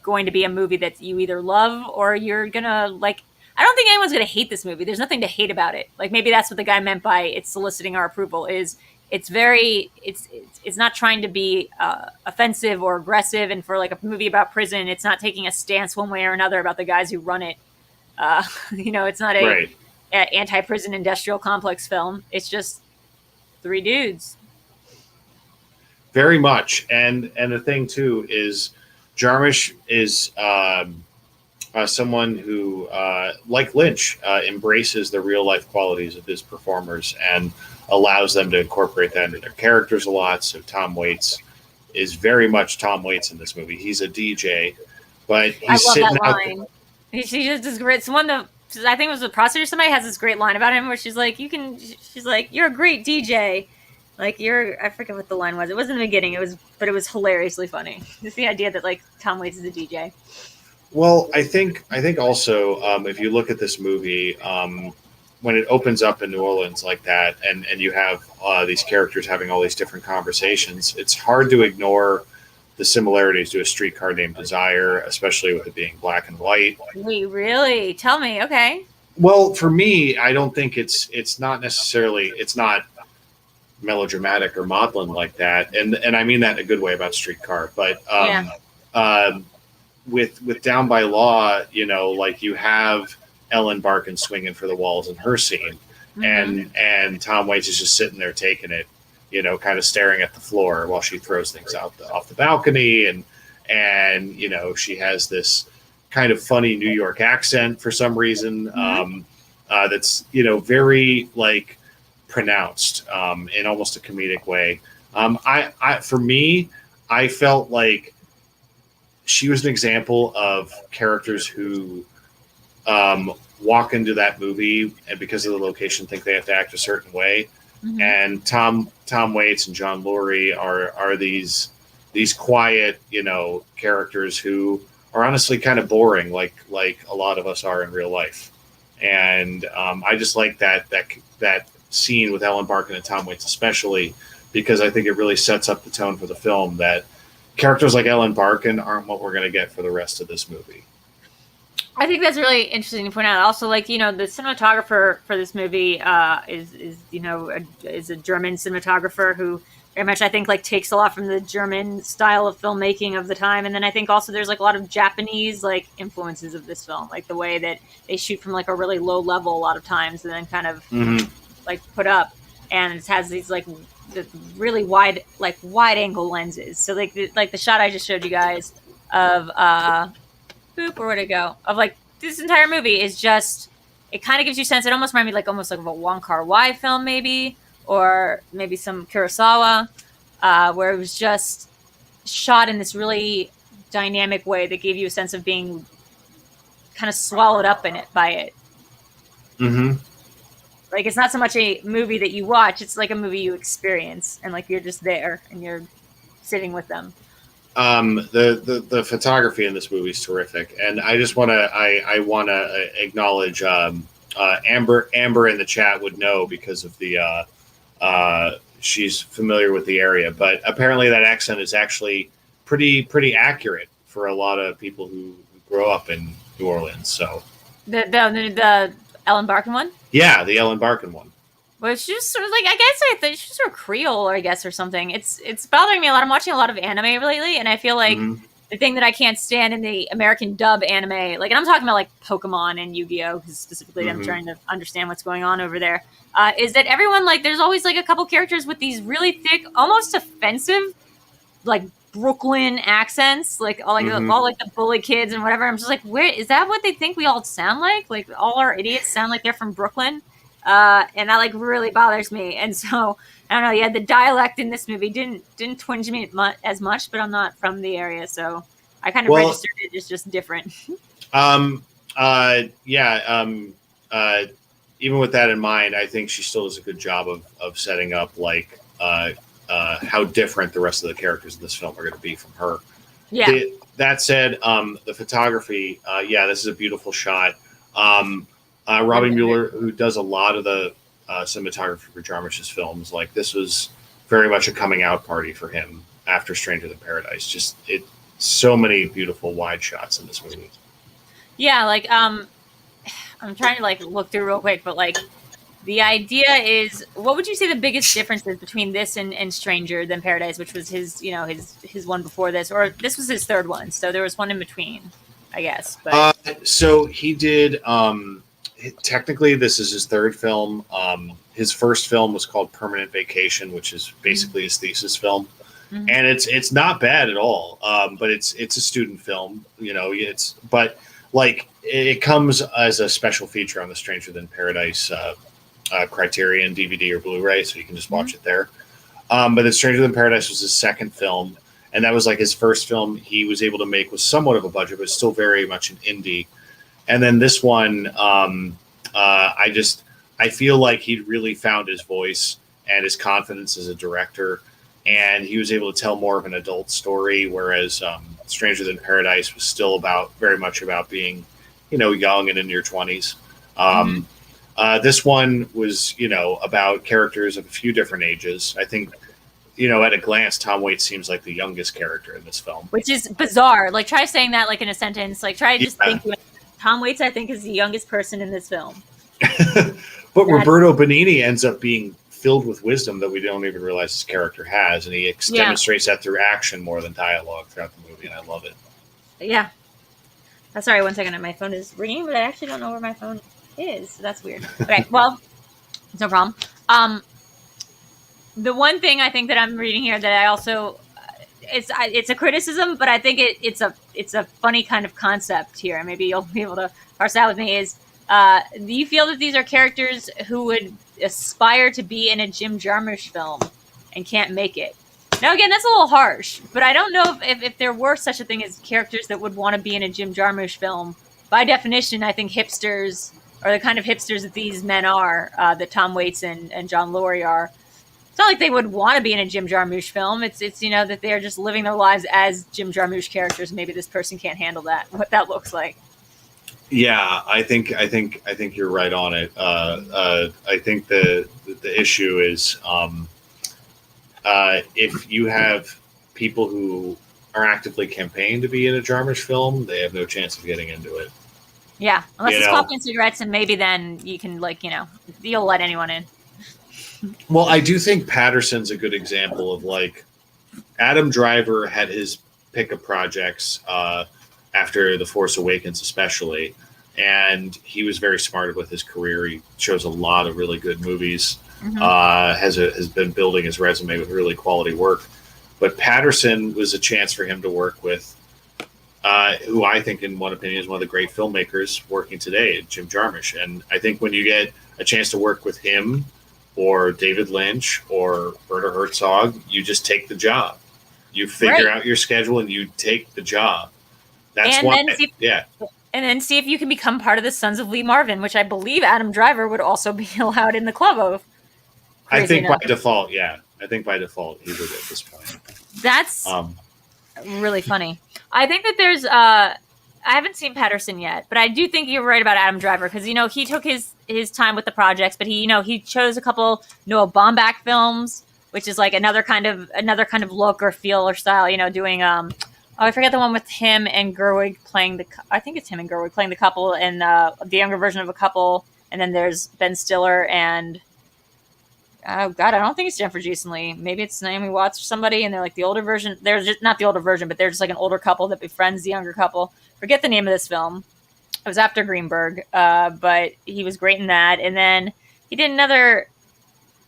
going to be a movie that you either love or you're gonna like. I don't think anyone's going to hate this movie. There's nothing to hate about it. Like, maybe that's what the guy meant by it's soliciting our approval. Is it's not trying to be offensive or aggressive. And for like a movie about prison, it's not taking a stance one way or another about the guys who run it. It's not a anti-prison industrial complex film. It's just 3 dudes. Very much. And the thing too is Jarmisch is someone who, like Lynch, embraces the real life qualities of his performers and allows them to incorporate that into their characters a lot. So Tom Waits is very much Tom Waits in this movie. He's a DJ, but he's sitting out. I love that line. She just is great. Someone that I think it was the prosecutor. Somebody has this great line about him where she's like, she's like, you're a great DJ. Like, I forget what the line was. It wasn't in the beginning. But it was hilariously funny. Just the idea that like Tom Waits is a DJ. Well, I think also if you look at this movie, when it opens up in New Orleans like that, and you have these characters having all these different conversations, it's hard to ignore the similarities to A Streetcar Named Desire, especially with it being black and white. Wait, really? Tell me. Okay. Well, for me, I don't think it's not necessarily, it's not melodramatic or maudlin like that, and I mean that in a good way about Streetcar, but with Down by Law, you know, like you have Ellen Barkin swinging for the walls in her scene, and Tom Waits is just sitting there taking it, you know, kind of staring at the floor while she throws things out off the balcony, and you know, she has this kind of funny New York accent for some reason, that's, you know, very like pronounced in almost a comedic way. For me, I felt like she was an example of characters who walk into that movie and because of the location think they have to act a certain way. And Tom Waits and John Lurie are these quiet, you know, characters who are honestly kind of boring, like a lot of us are in real life. And I just like that scene with Ellen Barkin and Tom Waits, especially because I think it really sets up the tone for the film that characters like Ellen Barkin aren't what we're going to get for the rest of this movie. I think that's really interesting to point out. Also, like, you know, the cinematographer for this movie is you know, is a German cinematographer who very much, I think, like takes a lot from the German style of filmmaking of the time. And then I think also there's like a lot of Japanese like influences of this film, like the way that they shoot from like a really low level a lot of times and then kind of like put up, and it has these like the really wide angle lenses. So like the shot I just showed you guys of or where'd it go? Of like this entire movie is just, it kind of gives you a sense. It almost reminded me almost like of a Wong Kar-wai film maybe, or maybe some Kurosawa, where it was just shot in this really dynamic way that gave you a sense of being kind of swallowed up in it by it. Like, it's not so much a movie that you watch, it's like a movie you experience, and like you're just there and you're sitting with them. The photography in this movie is terrific, and I just want to I want to acknowledge Amber in the chat would know because of the she's familiar with the area, but apparently that accent is actually pretty accurate for a lot of people who grow up in New Orleans. So the Ellen Barkin one? Yeah, the Ellen Barkin one. Well, she's just sort of like, I thought she's sort of Creole, I guess, or something. It's bothering me a lot. I'm watching a lot of anime lately, and I feel like the thing that I can't stand in the American dub anime, like, and I'm talking about like Pokemon and Yu-Gi-Oh, because specifically I'm trying to understand what's going on over there, is that everyone, like, there's always like a couple characters with these really thick, almost offensive, like Brooklyn accents, like all like the bully kids and whatever. I'm just like, where is that? What they think we all sound like? Like, all our idiots sound like they're from Brooklyn. And that like really bothers me. And so I don't know. Yeah, the dialect in this movie didn't twinge me as much, but I'm not from the area, so I kind of registered it as just different. Even with that in mind, I think she still does a good job of setting up like how different the rest of the characters in this film are going to be from her. Yeah. That said, the photography, this is a beautiful shot. Robbie Mueller, who does a lot of the cinematography for Jarmisch's films, like, this was very much a coming out party for him after Stranger Than Paradise. Just so many beautiful wide shots in this movie. Yeah, like I'm trying to like look through real quick, but like the idea is, what would you say the biggest difference is between this and Stranger Than Paradise, which was his one before this, or this was his third one, so there was one in between, I guess. But so he did. Technically, this is his third film. His first film was called Permanent Vacation, which is basically his thesis film, and it's not bad at all. But it's a student film, you know. But like it comes as a special feature on the Stranger Than Paradise Criterion DVD or Blu-ray, so you can just watch it there. But the Stranger Than Paradise was his second film, and that was like his first film he was able to make with somewhat of a budget, but still very much an indie. And then this one, I feel like he'd really found his voice and his confidence as a director, and he was able to tell more of an adult story, whereas Stranger Than Paradise was still very much about being, you know, young and in your 20s. This one was, about characters of a few different ages. I think, at a glance, Tom Waits seems like the youngest character in this film. Which is bizarre. Like, try saying that like in a sentence. Like, try just Yeah. thinking. Tom Waits, I think, is the youngest person in this film. But Roberto Benigni ends up being filled with wisdom that we don't even realize his character has, and he demonstrates that through action more than dialogue throughout the movie, and I love it. Yeah. Sorry, 1 second. My phone is ringing, but I actually don't know where my phone is, so that's weird. Okay, well, it's no problem. The one thing I think that I'm reading here that I also it's a criticism, but I think it's a funny kind of concept here, and maybe you'll be able to parse out with me. Is do you feel that these are characters who would aspire to be in a Jim Jarmusch film and can't make it? Now, again, that's a little harsh, but I don't know if there were such a thing as characters that would want to be in a Jim Jarmusch film. By definition, I think hipsters, or the kind of hipsters that these men are, that Tom Waits and John Laurie are, it's not like they would want to be in a Jim Jarmusch film. It's that they're just living their lives as Jim Jarmusch characters. Maybe this person can't handle that, what that looks like. Yeah, I think you're right on it. I think the issue is if you have people who are actively campaigning to be in a Jarmusch film, they have no chance of getting into it. Yeah, unless it's coffee and cigarettes, and maybe then you can you'll let anyone in. Well, I do think Patterson's a good example of Adam Driver had his pick of projects after The Force Awakens, especially, and he was very smart with his career. He chose a lot of really good movies. Mm-hmm. Has been building his resume with really quality work. But Patterson was a chance for him to work with, who I think, in one opinion, is one of the great filmmakers working today, Jim Jarmusch. And I think when you get a chance to work with him, or David Lynch, or Werner Herzog, you just take the job. You figure out your schedule and you take the job. That's why. And then see if you can become part of the Sons of Lee Marvin, which I believe Adam Driver would also be allowed in the club of. I think by default, yeah. I think by default he would at this point. That's really funny. I think that there's I haven't seen Patterson yet, but I do think you're right about Adam Driver, because he took his time with the projects, but he chose a couple Noah Baumbach films, which is like another kind of look or feel or style. Doing I forget the one with him and Gerwig playing I think it's him and Gerwig playing the couple, and the younger version of a couple, and then there's Ben Stiller and oh god, I don't think it's Jennifer Jason Leigh. Maybe it's Naomi Watts or somebody, and they're like the older version. They're just not the older version, but they're just like an older couple that befriends the younger couple. Forget the name of this film. It was after Greenberg, but he was great in that. And then he did another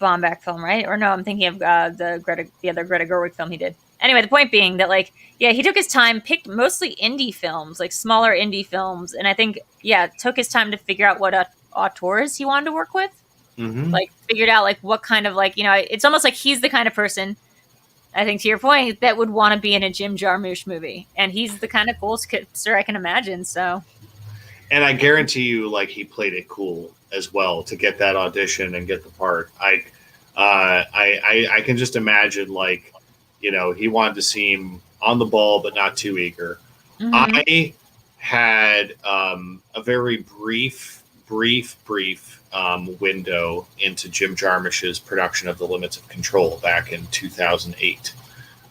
Baumbach film, right? Or no, I'm thinking of the other Greta Gerwig film he did. Anyway, the point being that he took his time, picked mostly indie films, like smaller indie films, and I think took his time to figure out what auteurs he wanted to work with. Mm-hmm. Figured out what kind of it's almost like he's the kind of person, I think, to your point, that would want to be in a Jim Jarmusch movie, and he's the kind of coolest hipster I can imagine. So, and I guarantee you, he played it cool as well to get that audition and get the part. I can just imagine he wanted to seem on the ball but not too eager. Mm-hmm. I had a very brief window into Jim Jarmusch's production of The Limits of Control back in 2008.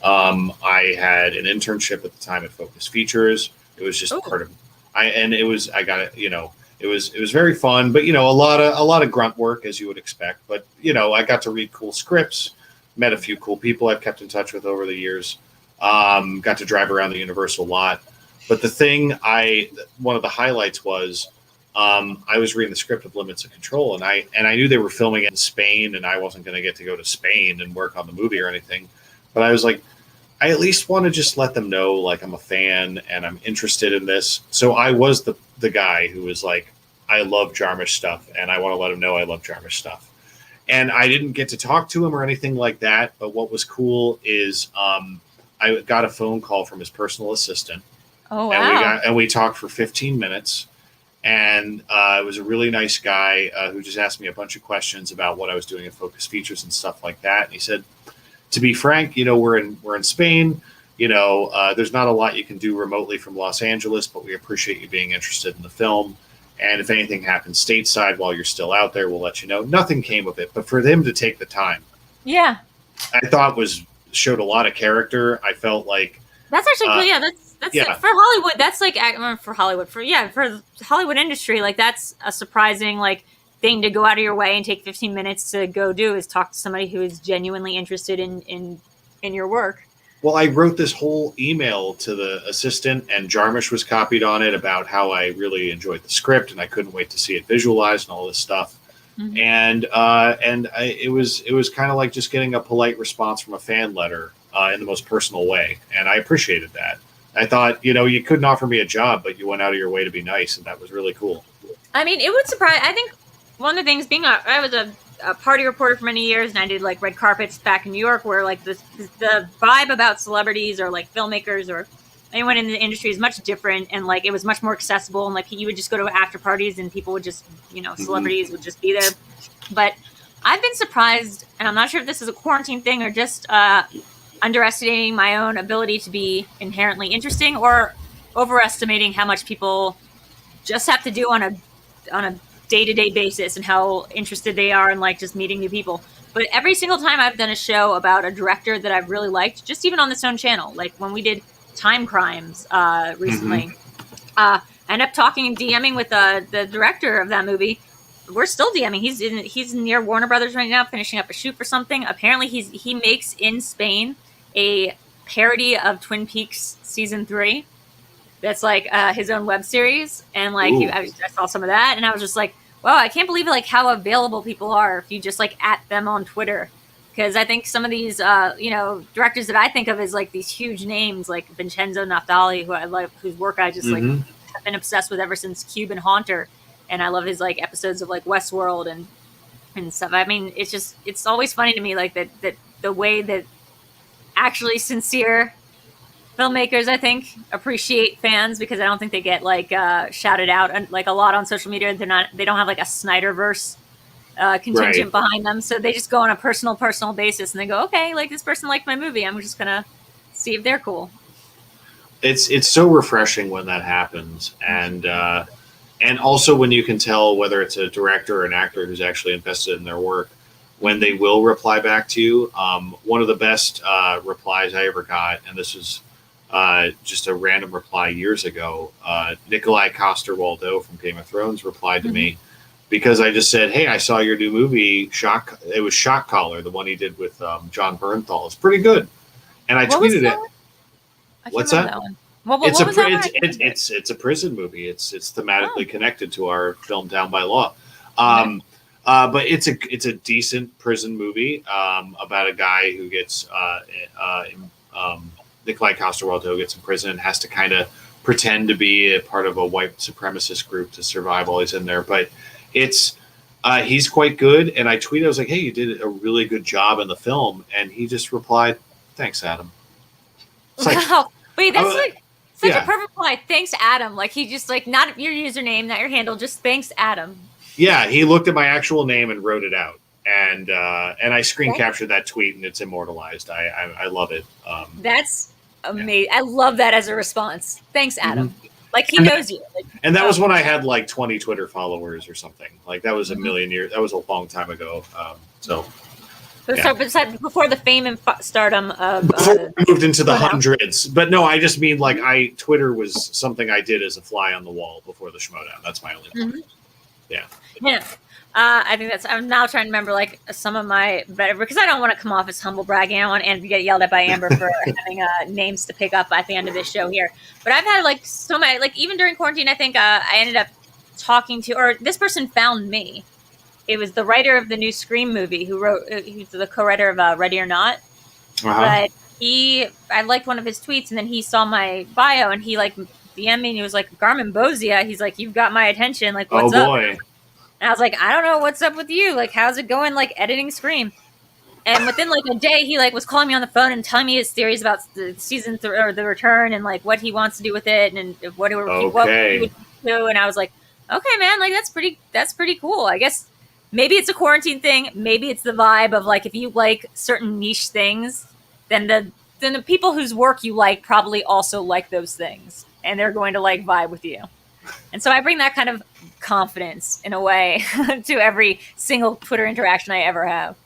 I had an internship at the time at Focus Features. It was just part of it was very fun, but a lot of grunt work, as you would expect. But I got to read cool scripts, met a few cool people I've kept in touch with over the years. Got to drive around the Universal lot. But one of the highlights was I was reading the script of Limits of Control, and I knew they were filming it in Spain, and I wasn't going to get to go to Spain and work on the movie or anything. But I was like, I at least want to just let them know I'm a fan and I'm interested in this. So I was the guy who was like, I love Jarmusch stuff, and I want to let him know I love Jarmusch stuff. And I didn't get to talk to him or anything like that. But what was cool is I got a phone call from his personal assistant. Oh, wow. And we talked for 15 minutes. And it was a really nice guy who just asked me a bunch of questions about what I was doing at Focus Features and stuff like that. And he said, to be frank, we're in Spain. There's not a lot you can do remotely from Los Angeles, but we appreciate you being interested in the film. And if anything happens stateside while you're still out there, we'll let you know. Nothing came of it, but for them to take the time, yeah, I thought showed a lot of character. I felt like that's actually that's yeah. like, for Hollywood. That's like for Hollywood for the Hollywood industry. Like that's a surprising like thing to go out of your way and take 15 minutes to go do is talk to somebody who is genuinely interested in your work. Well, I wrote this whole email to the assistant, and Jarmisch was copied on it about how I really enjoyed the script and I couldn't wait to see it visualized and all this stuff. Mm-hmm. And it was kind of like just getting a polite response from a fan letter in the most personal way, and I appreciated that. I thought, you couldn't offer me a job, but you went out of your way to be nice, and that was really cool. I mean, it would surprise. I think one of the things I was a party reporter for many years, and I did like red carpets back in New York, where like the vibe about celebrities or like filmmakers or anyone in the industry is much different, and like it was much more accessible, and like you would just go to after parties and people would just celebrities would just be there. But I've been surprised, and I'm not sure if this is a quarantine thing or just underestimating my own ability to be inherently interesting, or overestimating how much people just have to do on a day-to-day basis and how interested they are in like just meeting new people. But every single time I've done a show about a director that I've really liked, just even on this own channel, like when we did Time Crimes recently, I ended up talking and DMing with the director of that movie. We're still DMing. He's near Warner Brothers right now, finishing up a shoot for something. Apparently he makes in Spain a parody of Twin Peaks season 3. That's like his own web series, and like I saw some of that, and I was just like, "Wow, I can't believe like how available people are if you just like at them on Twitter." Because I think some of these, directors that I think of as like these huge names, like Vincenzo Natali, who I love, whose work I just like have been obsessed with ever since Cube and Haunter, and I love his like episodes of like Westworld and stuff. I mean, it's always funny to me like that the way that actually sincere filmmakers, I think, appreciate fans, because I don't think they get like shouted out like a lot on social media. They don't have like a Snyderverse contingent behind them, so they just go on a personal basis and they go, okay, like this person liked my movie, I'm just gonna see if they're cool. It's so refreshing when that happens, and also when you can tell whether it's a director or an actor who's actually invested in their work, when they will reply back to you. One of the best replies I ever got, and this was just a random reply years ago, Nikolai Coster-Waldau from Game of Thrones replied to me because I just said, "Hey, I saw your new movie, It was Shock Collar, the one he did with John Bernthal. It's pretty good." And I tweeted it. What's that? It's a prison movie. It's thematically connected to our film Down by Law. But it's a decent prison movie about a guy who gets Nikolai Coster-Waldau gets in prison and has to kind of pretend to be a part of a white supremacist group to survive while he's in there. But he's quite good. And I tweeted, I was like, "Hey, you did a really good job in the film." And he just replied, "Thanks, Adam." It's like, wow. Wait, that's like such a perfect reply. Thanks, Adam. Like he just like, not your username, not your handle, just thanks, Adam. Yeah, he looked at my actual name and wrote it out. And I screen captured that tweet, and it's immortalized. I love it. That's amazing. I love that as a response. Thanks, Adam. Like he knows you. Like, and that was when I had like 20 Twitter followers or something. Like that was a million years. That was a long time ago. But before the fame and stardom of before I moved into the hundreds. But no, I just mean like Twitter was something I did as a fly on the wall before the Schmoedown. That's my only point. Yeah. I think I'm now trying to remember like some of my better, because I don't want to come off as humble bragging. I don't want to get yelled at by Amber for having names to pick up at the end of this show here. But I've had like so many, like even during quarantine, I think I ended up talking to, or this person found me. It was the writer of the new Scream movie who wrote, he's the co-writer of Ready or Not. But I liked one of his tweets, and then he saw my bio and he like DM'd me and he was like, "Garmin Bozia," he's like, "You've got my attention. Like, what's up?" And I was like, "I don't know, what's up with you? Like, how's it going? Like editing Scream?" And within like a day, he like was calling me on the phone and telling me his theories about the season or the return and like what he wants to do with it and what he would do. And I was like, "Okay, man, like that's pretty cool. I guess maybe it's a quarantine thing. Maybe it's the vibe of like if you like certain niche things, then the people whose work you like probably also like those things, and they're going to like vibe with you." And so I bring that kind of confidence in a way to every single Twitter interaction I ever have.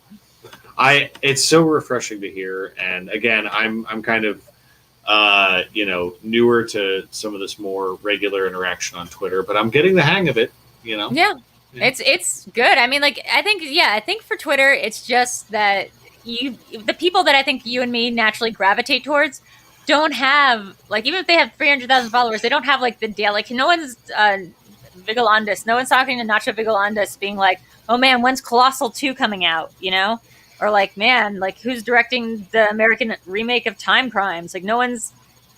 It's so refreshing to hear. And again, I'm kind of newer to some of this more regular interaction on Twitter, but I'm getting the hang of it, Yeah. It's good. I mean, like, I think for Twitter, it's just that the people that I think you and me naturally gravitate towards don't have, like, even if they have 300,000 followers, they don't have, like, the daily, like, no one's Vigilandus. No one's talking to Nacho Vigilandus being like, oh man, when's Colossal 2 coming out, Or like, man, like, who's directing the American remake of Time Crimes? Like, no one's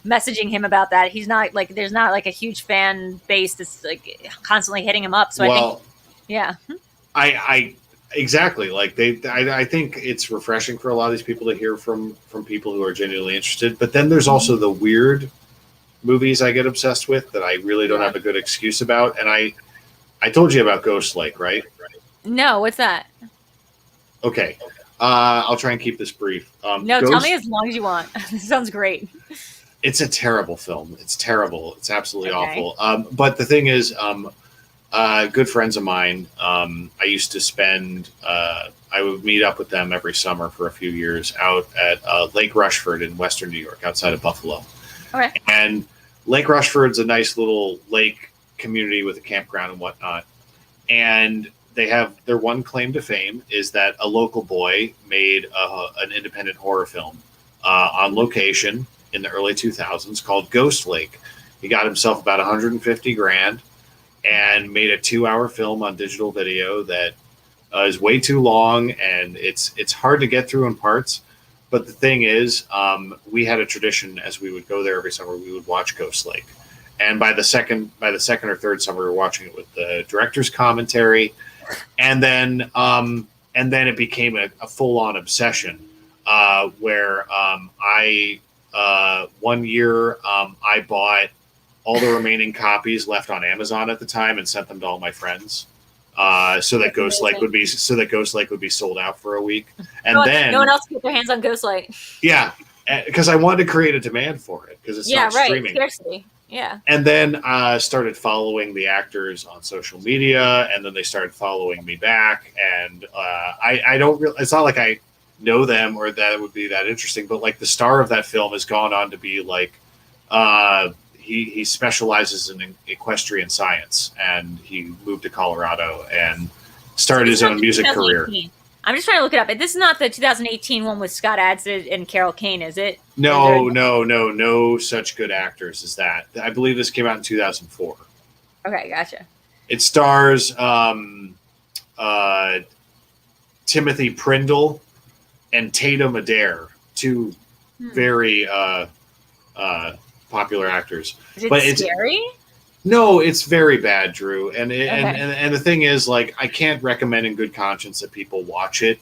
messaging him about that. He's not, like, there's not, like, a huge fan base that's, like, constantly hitting him up. So I think, yeah. I exactly, like, I think it's refreshing for a lot of these people to hear from people who are genuinely interested. But then there's also the weird movies I get obsessed with that I really don't have a good excuse about. And I told you about Ghost Lake, right? No, what's that? Okay. I'll try and keep this brief. No, tell me as long as you want. This sounds great. It's a terrible film. It's terrible. It's absolutely awful. But the thing is, good friends of mine, I used to spend, I would meet up with them every summer for a few years out at Lake Rushford in Western New York, outside of Buffalo. Okay. And Lake Rushford's a nice little lake community with a campground and whatnot. And they have their one claim to fame is that a local boy made an independent horror film on location in the early 2000s called Ghost Lake. He got himself about 150 grand and made a 2-hour film on digital video that is way too long, and it's hard to get through in parts. But the thing is, we had a tradition as we would go there every summer. We would watch Ghost Lake, and by the second or third summer, we were watching it with the director's commentary, and then it became a full-on obsession. Where I one year I bought all the remaining copies left on Amazon at the time and sent them to all my friends, so that Ghost Lake would be sold out for a week. And then no one else could get their hands on Ghost Lake. Yeah, because I wanted to create a demand for it because it's not streaming. Scarcity. Yeah. And then started following the actors on social media, and then they started following me back. And I don't really. It's not like I know them or that it would be that interesting, but like the star of that film has gone on to be like. He specializes in equestrian science, and he moved to Colorado and started his own music career. I'm just trying to look it up. This is not the 2018 one with Scott Adsit and Carol Kane, is it? No such good actors as that. I believe this came out in 2004. Okay, gotcha. It stars Timothy Prindle and Tatum Adair, two very popular actors. Is it scary? No, it's very bad, Drew. And the thing is, like, I can't recommend in good conscience that people watch it.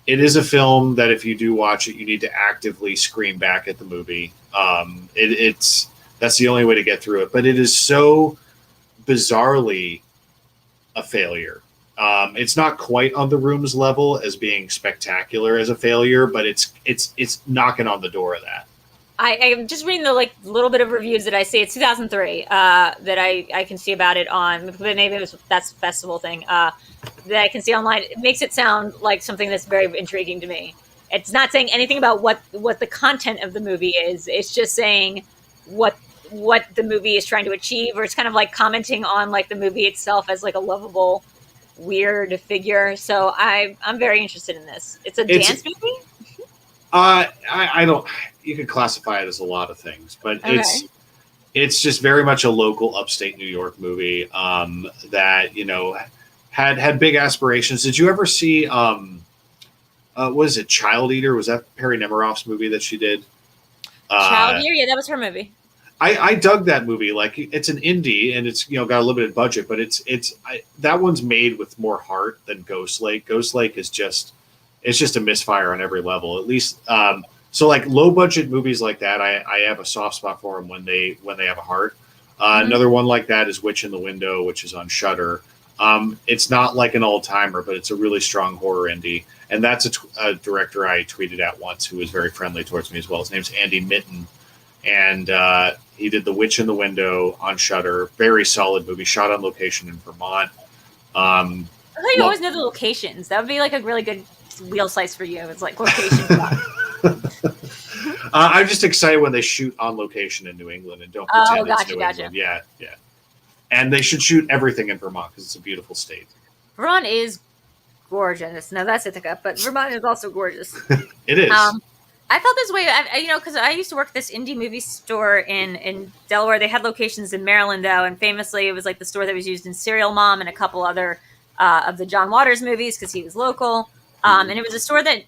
It is a film that if you do watch it, you need to actively scream back at the movie. That's the only way to get through it. But it is so bizarrely a failure. It's not quite on The Room's level as being spectacular as a failure, but it's knocking on the door of that. I'm just reading the little bit of reviews that I see. It's 2003 that I can see about it on. Maybe that's a festival thing that I can see online. It makes it sound like something that's very intriguing to me. It's not saying anything about what the content of the movie is. It's just saying what the movie is trying to achieve, or it's kind of like commenting on like the movie itself as like a lovable, weird figure. So I'm very interested in this. It's a dance movie. I don't. You could classify it as a lot of things, but it's just very much a local upstate New York movie that had big aspirations. Did you ever see what is it, Child Eater? Was that Perry Nemiroff's movie that she did? Child Eater, yeah, that was her movie. I dug that movie. Like, it's an indie and it's got a limited budget, but that one's made with more heart than Ghost Lake. Ghost Lake is just a misfire on every level. At least so like low budget movies like that, I have a soft spot for them when they have a heart. Another one like that is Witch in the Window, which is on Shudder. It's not like an old timer, but it's a really strong horror indie. And that's a director I tweeted at once who was very friendly towards me as well. His name's Andy Mitten. And He did The Witch in the Window on Shudder. Very solid movie, shot on location in Vermont. I thought you always know the locations. That would be like a really good wheel slice for you. It's like location. I'm just excited when they shoot on location in New England and don't pretend it's New England. Yeah. And they should shoot everything in Vermont because it's a beautiful state. Vermont is gorgeous. Now that's Ithaca, but Vermont is also gorgeous. It is. I felt this way, because I used to work at this indie movie store in Delaware. They had locations in Maryland, though, and famously it was like the store that was used in Serial Mom and a couple other of the John Waters movies because he was local. And it was a store that,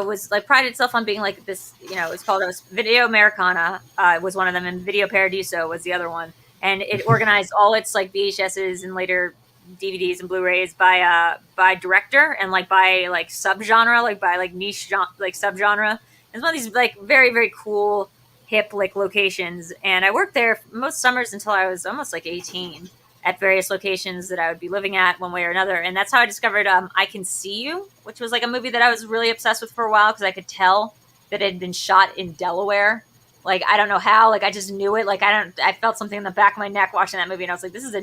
was like prided itself on being like this, it was Video Americana was one of them, and Video Paradiso was the other one. And it organized all its like VHSs and later DVDs and Blu-rays by director and like by like subgenre, like by like niche like subgenre. It's one of these like very, very cool, hip like locations. And I worked there most summers until I was almost like 18 at various locations that I would be living at one way or another. And that's how I discovered I Can See You, which was like a movie that I was really obsessed with for a while because I could tell that it had been shot in Delaware. Like, I don't know how, like, I just knew it. Like, I felt something in the back of my neck watching that movie. And I was like, this is a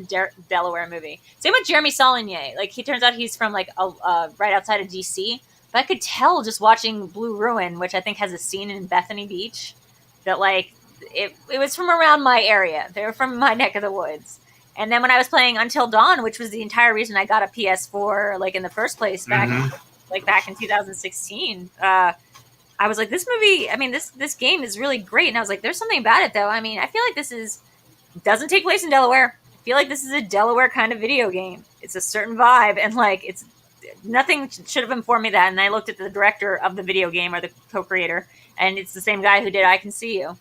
Delaware movie. Same with Jeremy Saulnier. Like, he turns out he's from like right outside of DC. But I could tell just watching Blue Ruin, which I think has a scene in Bethany Beach, that like it was from around my area. They were from my neck of the woods. And then when I was playing Until Dawn, which was the entire reason I got a PS4 like in the first place back in 2016, I was like, this movie, I mean, this game is really great. And I was like, there's something about it though. I mean, I feel like doesn't take place in Delaware. I feel like this is a Delaware kind of video game. It's a certain vibe, and like nothing should have informed me that. And I looked at the director of the video game, or the co-creator, and it's the same guy who did I Can See You.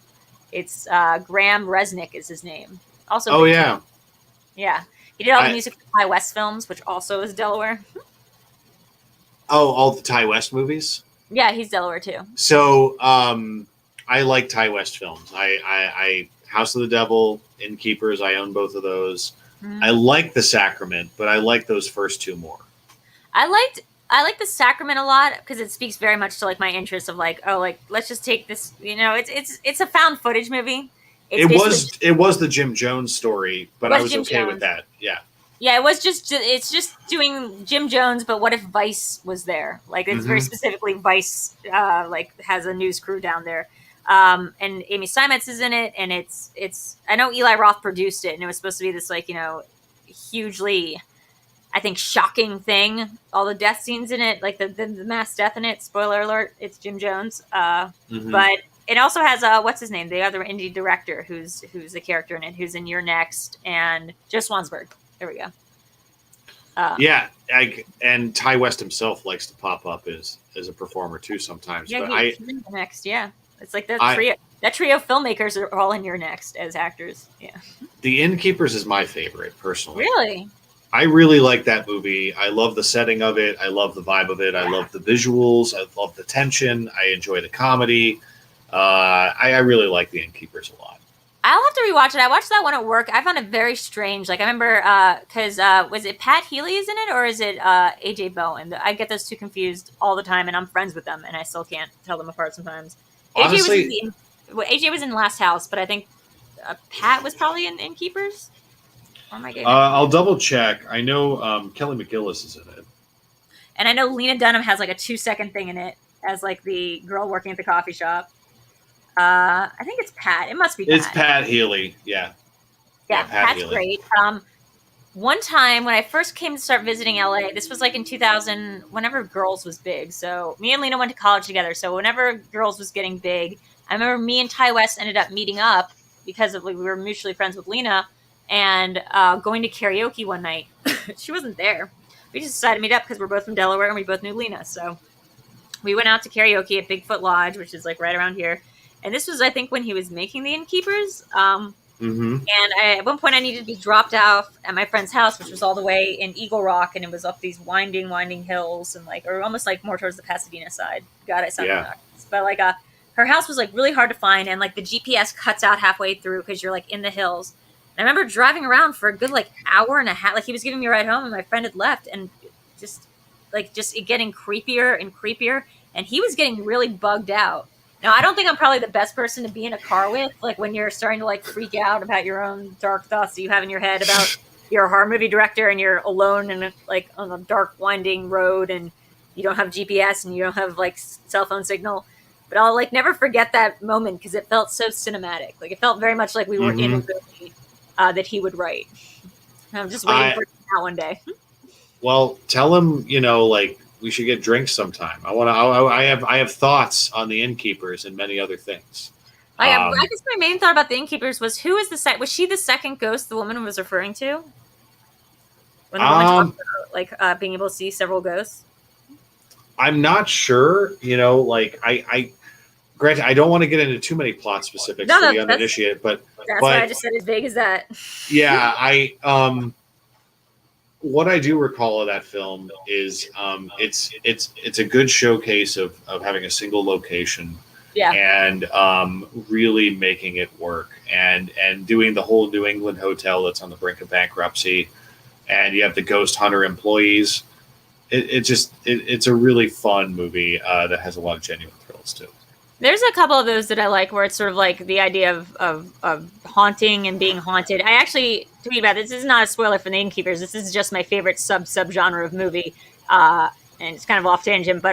It's Graham Resnick is his name. Also, yeah, he did all the music for Ty West films, which also is Delaware. All the Ty West movies. Yeah, he's Delaware too. So I like Ty West films. I House of the Devil, Innkeepers. I own both of those. I like The Sacrament, but I like those first two more. I like The Sacrament a lot because it speaks very much to like my interest of like, oh, like let's just take this. It's a found footage movie. It was the Jim Jones story, but I was Jim okay Jones. With that. Yeah. Yeah, it's just doing Jim Jones, but what if Vice was there? Like it's very specifically Vice, like has a news crew down there. And Amy Steinmetz is in it, and it's I know Eli Roth produced it, and it was supposed to be this like, hugely, I think, shocking thing. All the death scenes in it, like the mass death in it. Spoiler alert, it's Jim Jones. But it also has what's his name? The other indie director who's the character in it, who's in You're Next, and Joe Swansburg. There we go. And Ty West himself likes to pop up as a performer too sometimes. Yeah, but he's in Next. Yeah, it's like that trio of filmmakers are all in You're Next as actors. Yeah. The Innkeepers is my favorite personally. Really? I really like that movie. I love the setting of it. I love the vibe of it. I love the visuals. I love the tension. I enjoy the comedy. I really like The Innkeepers a lot. I'll have to rewatch it. I watched that one at work. I found it very strange. Like I remember, because was it Pat Healy is in it, or is it AJ Bowen? I get those two confused all the time, and I'm friends with them, and I still can't tell them apart sometimes. Honestly, AJ was in Last House, but I think Pat was probably in Innkeepers. Or am I getting I'll double check. I know Kelly McGillis is in it, and I know Lena Dunham has like a 2-second thing in it as like the girl working at the coffee shop. I think it's Pat. It must be Pat. It's Pat Healy. Yeah. Yeah, Pat's Healy. Great. One time when I first came to start visiting LA, this was like in 2000, whenever Girls was big. So me and Lena went to college together. So whenever Girls was getting big, I remember me and Ty West ended up meeting up because we were mutually friends with Lena, and going to karaoke one night. She wasn't there. We just decided to meet up because we're both from Delaware and we both knew Lena. So we went out to karaoke at Bigfoot Lodge, which is like right around here. And this was, I think, when he was making the Innkeepers. And at one point I needed to be dropped off at my friend's house, which was all the way in Eagle Rock. And it was up these winding hills and like, or almost like more towards the Pasadena side. God, I sound nuts. But like, her house was like really hard to find. And like the GPS cuts out halfway through because you're like in the hills. And I remember driving around for a good like hour and a half. Like he was giving me a ride home and my friend had left, and just it getting creepier and creepier. And he was getting really bugged out. Now, I don't think I'm probably the best person to be in a car with, like when you're starting to like freak out about your own dark thoughts that you have in your head about you're a horror movie director and you're alone in like on a dark winding road and you don't have GPS and you don't have like cell phone signal. But I'll like never forget that moment because it felt so cinematic. Like it felt very much like we were in a movie that he would write. And I'm just waiting for it out one day. Well, tell him, like we should get drinks sometime. I have thoughts on the Innkeepers and many other things. I guess my main thought about the Innkeepers was who is was she the second ghost the woman was referring to? When the woman talked about like being able to see several ghosts? I'm not sure, like granted, I don't want to get into too many plot specifics for the uninitiated, but that's why I just said as vague as that. Yeah, what I do recall of that film is it's a good showcase of having a single location, and really making it work, and doing the whole New England hotel that's on the brink of bankruptcy, and you have the ghost hunter employees. It's a really fun movie that has a lot of genuine thrills too. There's a couple of those that I like where it's sort of like the idea of haunting and being haunted. I actually tweeted about this. This is not a spoiler for the Innkeepers. This is just my favorite subgenre of movie. And it's kind of off tangent, but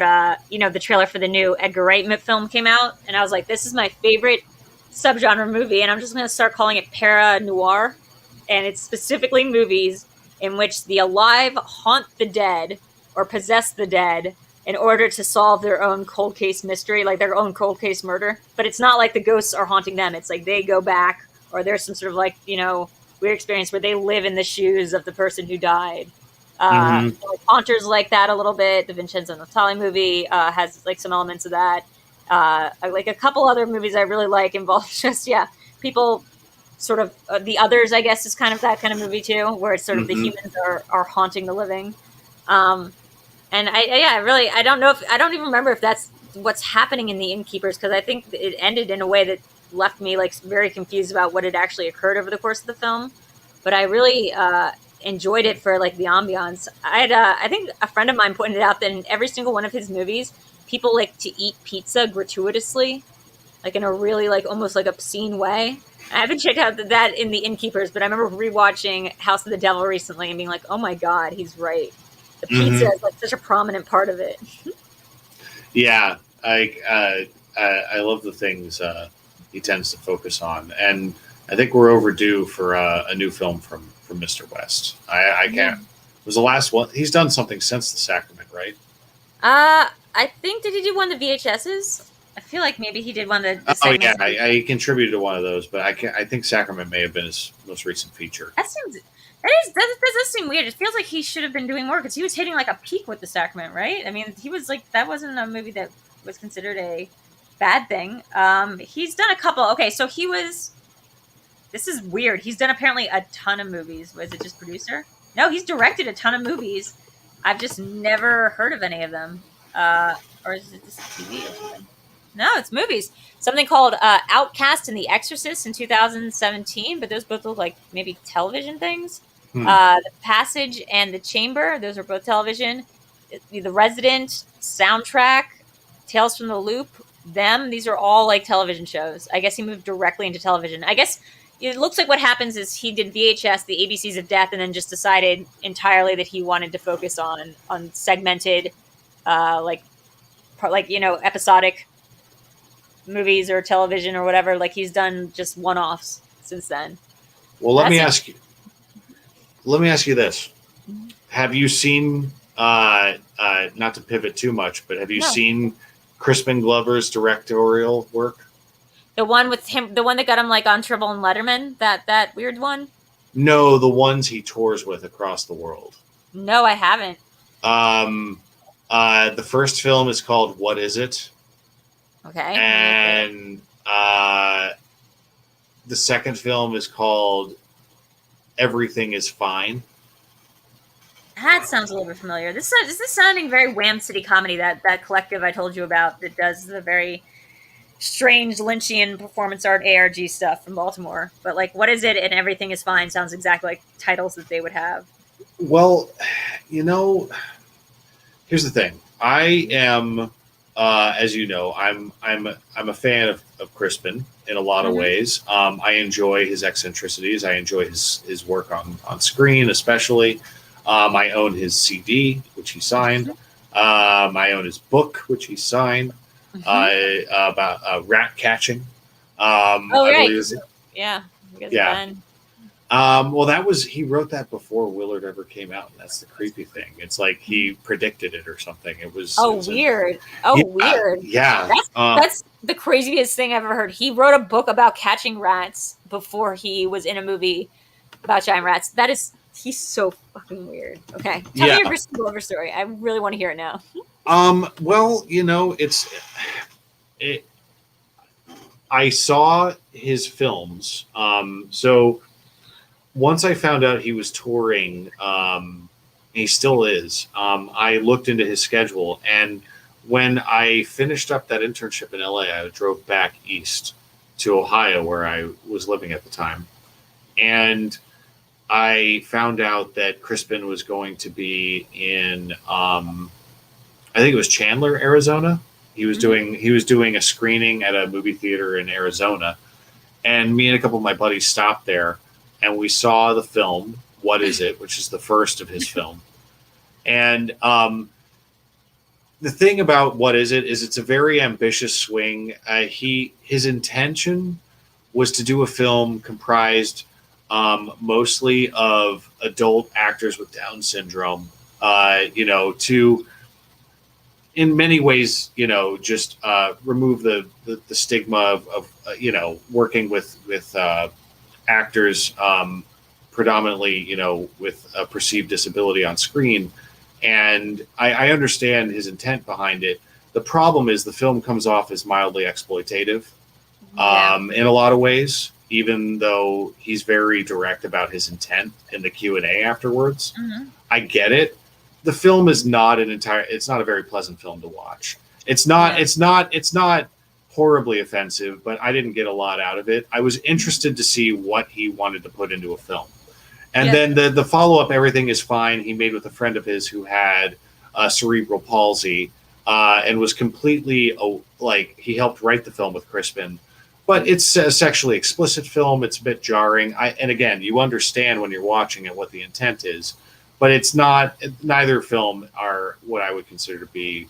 the trailer for the new Edgar Wright film came out, and I was like, this is my favorite subgenre movie, and I'm just going to start calling it para noir. And it's specifically movies in which the alive haunt the dead or possess the dead in order to solve their own cold case mystery, like their own cold case murder. But it's not like the ghosts are haunting them. It's like they go back, or there's some sort of like, weird experience where they live in the shoes of the person who died. Like Haunters like that a little bit. The Vincenzo Natali movie has like some elements of that. Like a couple other movies I really like involve just, people sort of, The Others, I guess, is kind of that kind of movie too, where it's sort of the humans are haunting the living. And I don't know I don't even remember if that's what's happening in the Innkeepers, because I think it ended in a way that left me like very confused about what had actually occurred over the course of the film. But I really enjoyed it for like the ambiance. I think a friend of mine pointed out that in every single one of his movies, people like to eat pizza gratuitously, like in a really like almost like obscene way. I haven't checked out that in the Innkeepers, but I remember rewatching House of the Devil recently and being like, oh my God, he's right. The pizza is like such a prominent part of it. Yeah, I love the things he tends to focus on, and I think we're overdue for a new film from Mr. West. I can't. Was the last one? He's done something since The Sacrament, right? I think did he do one of the VHSs? I feel like maybe he did one of the yeah, I contributed to one of those, but I think Sacrament may have been his most recent feature. That does seem weird. It feels like he should have been doing more because he was hitting like a peak with The Sacrament, right? I mean, he was like, that wasn't a movie that was considered a bad thing. He's done a couple. Okay, so this is weird. He's done apparently a ton of movies. Was it just producer? No, he's directed a ton of movies. I've just never heard of any of them. Or is it just TV or something? No, it's movies. Something called Outcast and The Exorcist in 2017, but those both look like maybe television things. The Passage and The Chamber, those are both television. The Resident, Soundtrack, Tales from the Loop, these are all like television shows. I guess he moved directly into television. I guess it looks like what happens is he did VHS, the ABCs of Death, and then just decided entirely that he wanted to focus on segmented, episodic movies or television or whatever. Like he's done just one-offs since then. Well, let me ask you this: have you seen? Not to pivot too much, but have you seen Crispin Glover's directorial work? The one with him, the one that got him like on Tribble and Letterman, that weird one? No, the ones he tours with across the world. No, I haven't. The first film is called What Is It? Okay. And the second film is called Everything Is Fine. That sounds a little bit familiar. This is sounding very Wham City Comedy, that collective I told you about that does the very strange Lynchian performance art ARG stuff from Baltimore. But like, What Is It and Everything Is Fine sounds exactly like titles that they would have. Well, here's the thing. I am as you know, I'm a fan of Crispin in a lot of ways. I enjoy his eccentricities. I enjoy his work on screen, especially. I own his CD, which he signed. I own his book, which he signed, about rat catching. Oh, I right. believe is, Yeah. yeah. Well, he wrote that before Willard ever came out, and that's the creepy thing. It's like he predicted it or something. It was weird. Weird. Yeah. That's the craziest thing I've ever heard. He wrote a book about catching rats before he was in a movie about giant rats. He's so fucking weird. Okay. Tell me your Crispin Glover story. I really want to hear it now. Well, I saw his films. So once I found out he was touring, he still is. I looked into his schedule, and when I finished up that internship in LA, I drove back east to Ohio, where I was living at the time, and I found out that Crispin was going to be in, I think it was Chandler, Arizona. He was doing a screening at a movie theater in Arizona, and me and a couple of my buddies stopped there, and we saw the film What Is It, which is the first of his film. And the thing about What Is It is it's a very ambitious swing. His intention was to do a film comprised mostly of adult actors with Down syndrome, to, in many ways, just remove the stigma of working with actors predominantly, with a perceived disability on screen. And I understand his intent behind it. The problem is the film comes off as mildly exploitative in a lot of ways, even though he's very direct about his intent in the Q&A afterwards. I get it. The film is it's not a very pleasant film to watch. It's not horribly offensive, but I didn't get a lot out of it. I was interested to see what he wanted to put into a film. And then the follow-up, everything is fine. He made with a friend of his who had cerebral palsy, and was completely, he helped write the film with Crispin. But it's a sexually explicit film. It's a bit jarring. And again, you understand when you're watching it what the intent is. But it's not, neither film are what I would consider to be,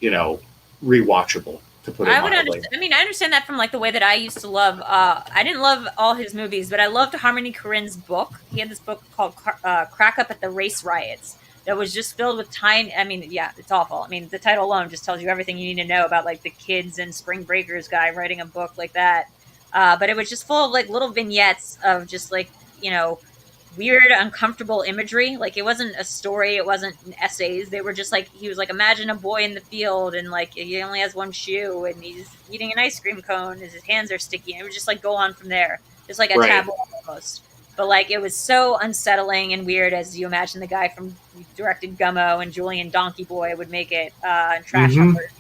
rewatchable, to put it mildly. I understand that from the way that I used to love, I didn't love all his movies, but I loved Harmony Korine's book. He had this book called Crack Up at the Race Riots that was just filled with it's awful. The title alone just tells you everything you need to know about the kids and Spring Breakers guy writing a book like that. But it was just full of little vignettes of just weird, uncomfortable imagery. It wasn't a story, it wasn't essays. They were just he was imagine a boy in the field and he only has one shoe and he's eating an ice cream cone and his hands are sticky, and it would just go on from there. Just a tableau almost. But it was so unsettling and weird, as you imagine the guy from directed Gummo and Julian Donkey Boy would make it, and Trash Hunters.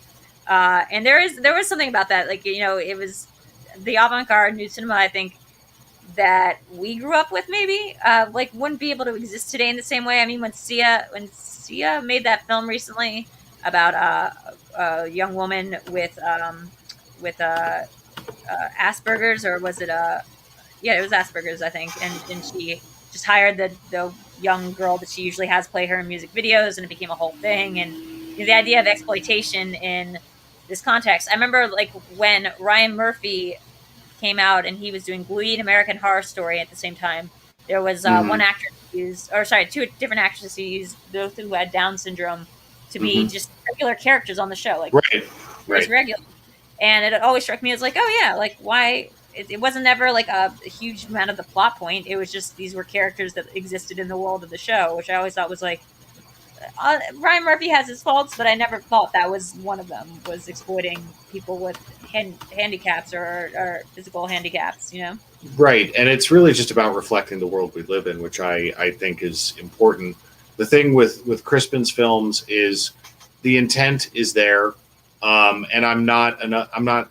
And there was something about that, it was the avant-garde new cinema, I think, that we grew up with, maybe wouldn't be able to exist today in the same way. When Sia made that film recently about a young woman with Asperger's, or was it it was Asperger's, I think, and she just hired the young girl that she usually has play her in music videos, and it became a whole thing. And the idea of exploitation in this context, I remember when Ryan Murphy came out and he was doing Glee and American Horror Story at the same time. There was one actor two different actresses who used both who had Down syndrome to be just regular characters on the show, right. Regular. And it always struck me as why it wasn't ever a huge amount of the plot point. It was just these were characters that existed in the world of the show, which I always thought was Ryan Murphy has his faults, but I never thought that was one of them, was exploiting people with handicaps or physical handicaps, Right. And it's really just about reflecting the world we live in, which I think is important. The thing with Crispin's films is the intent is there. And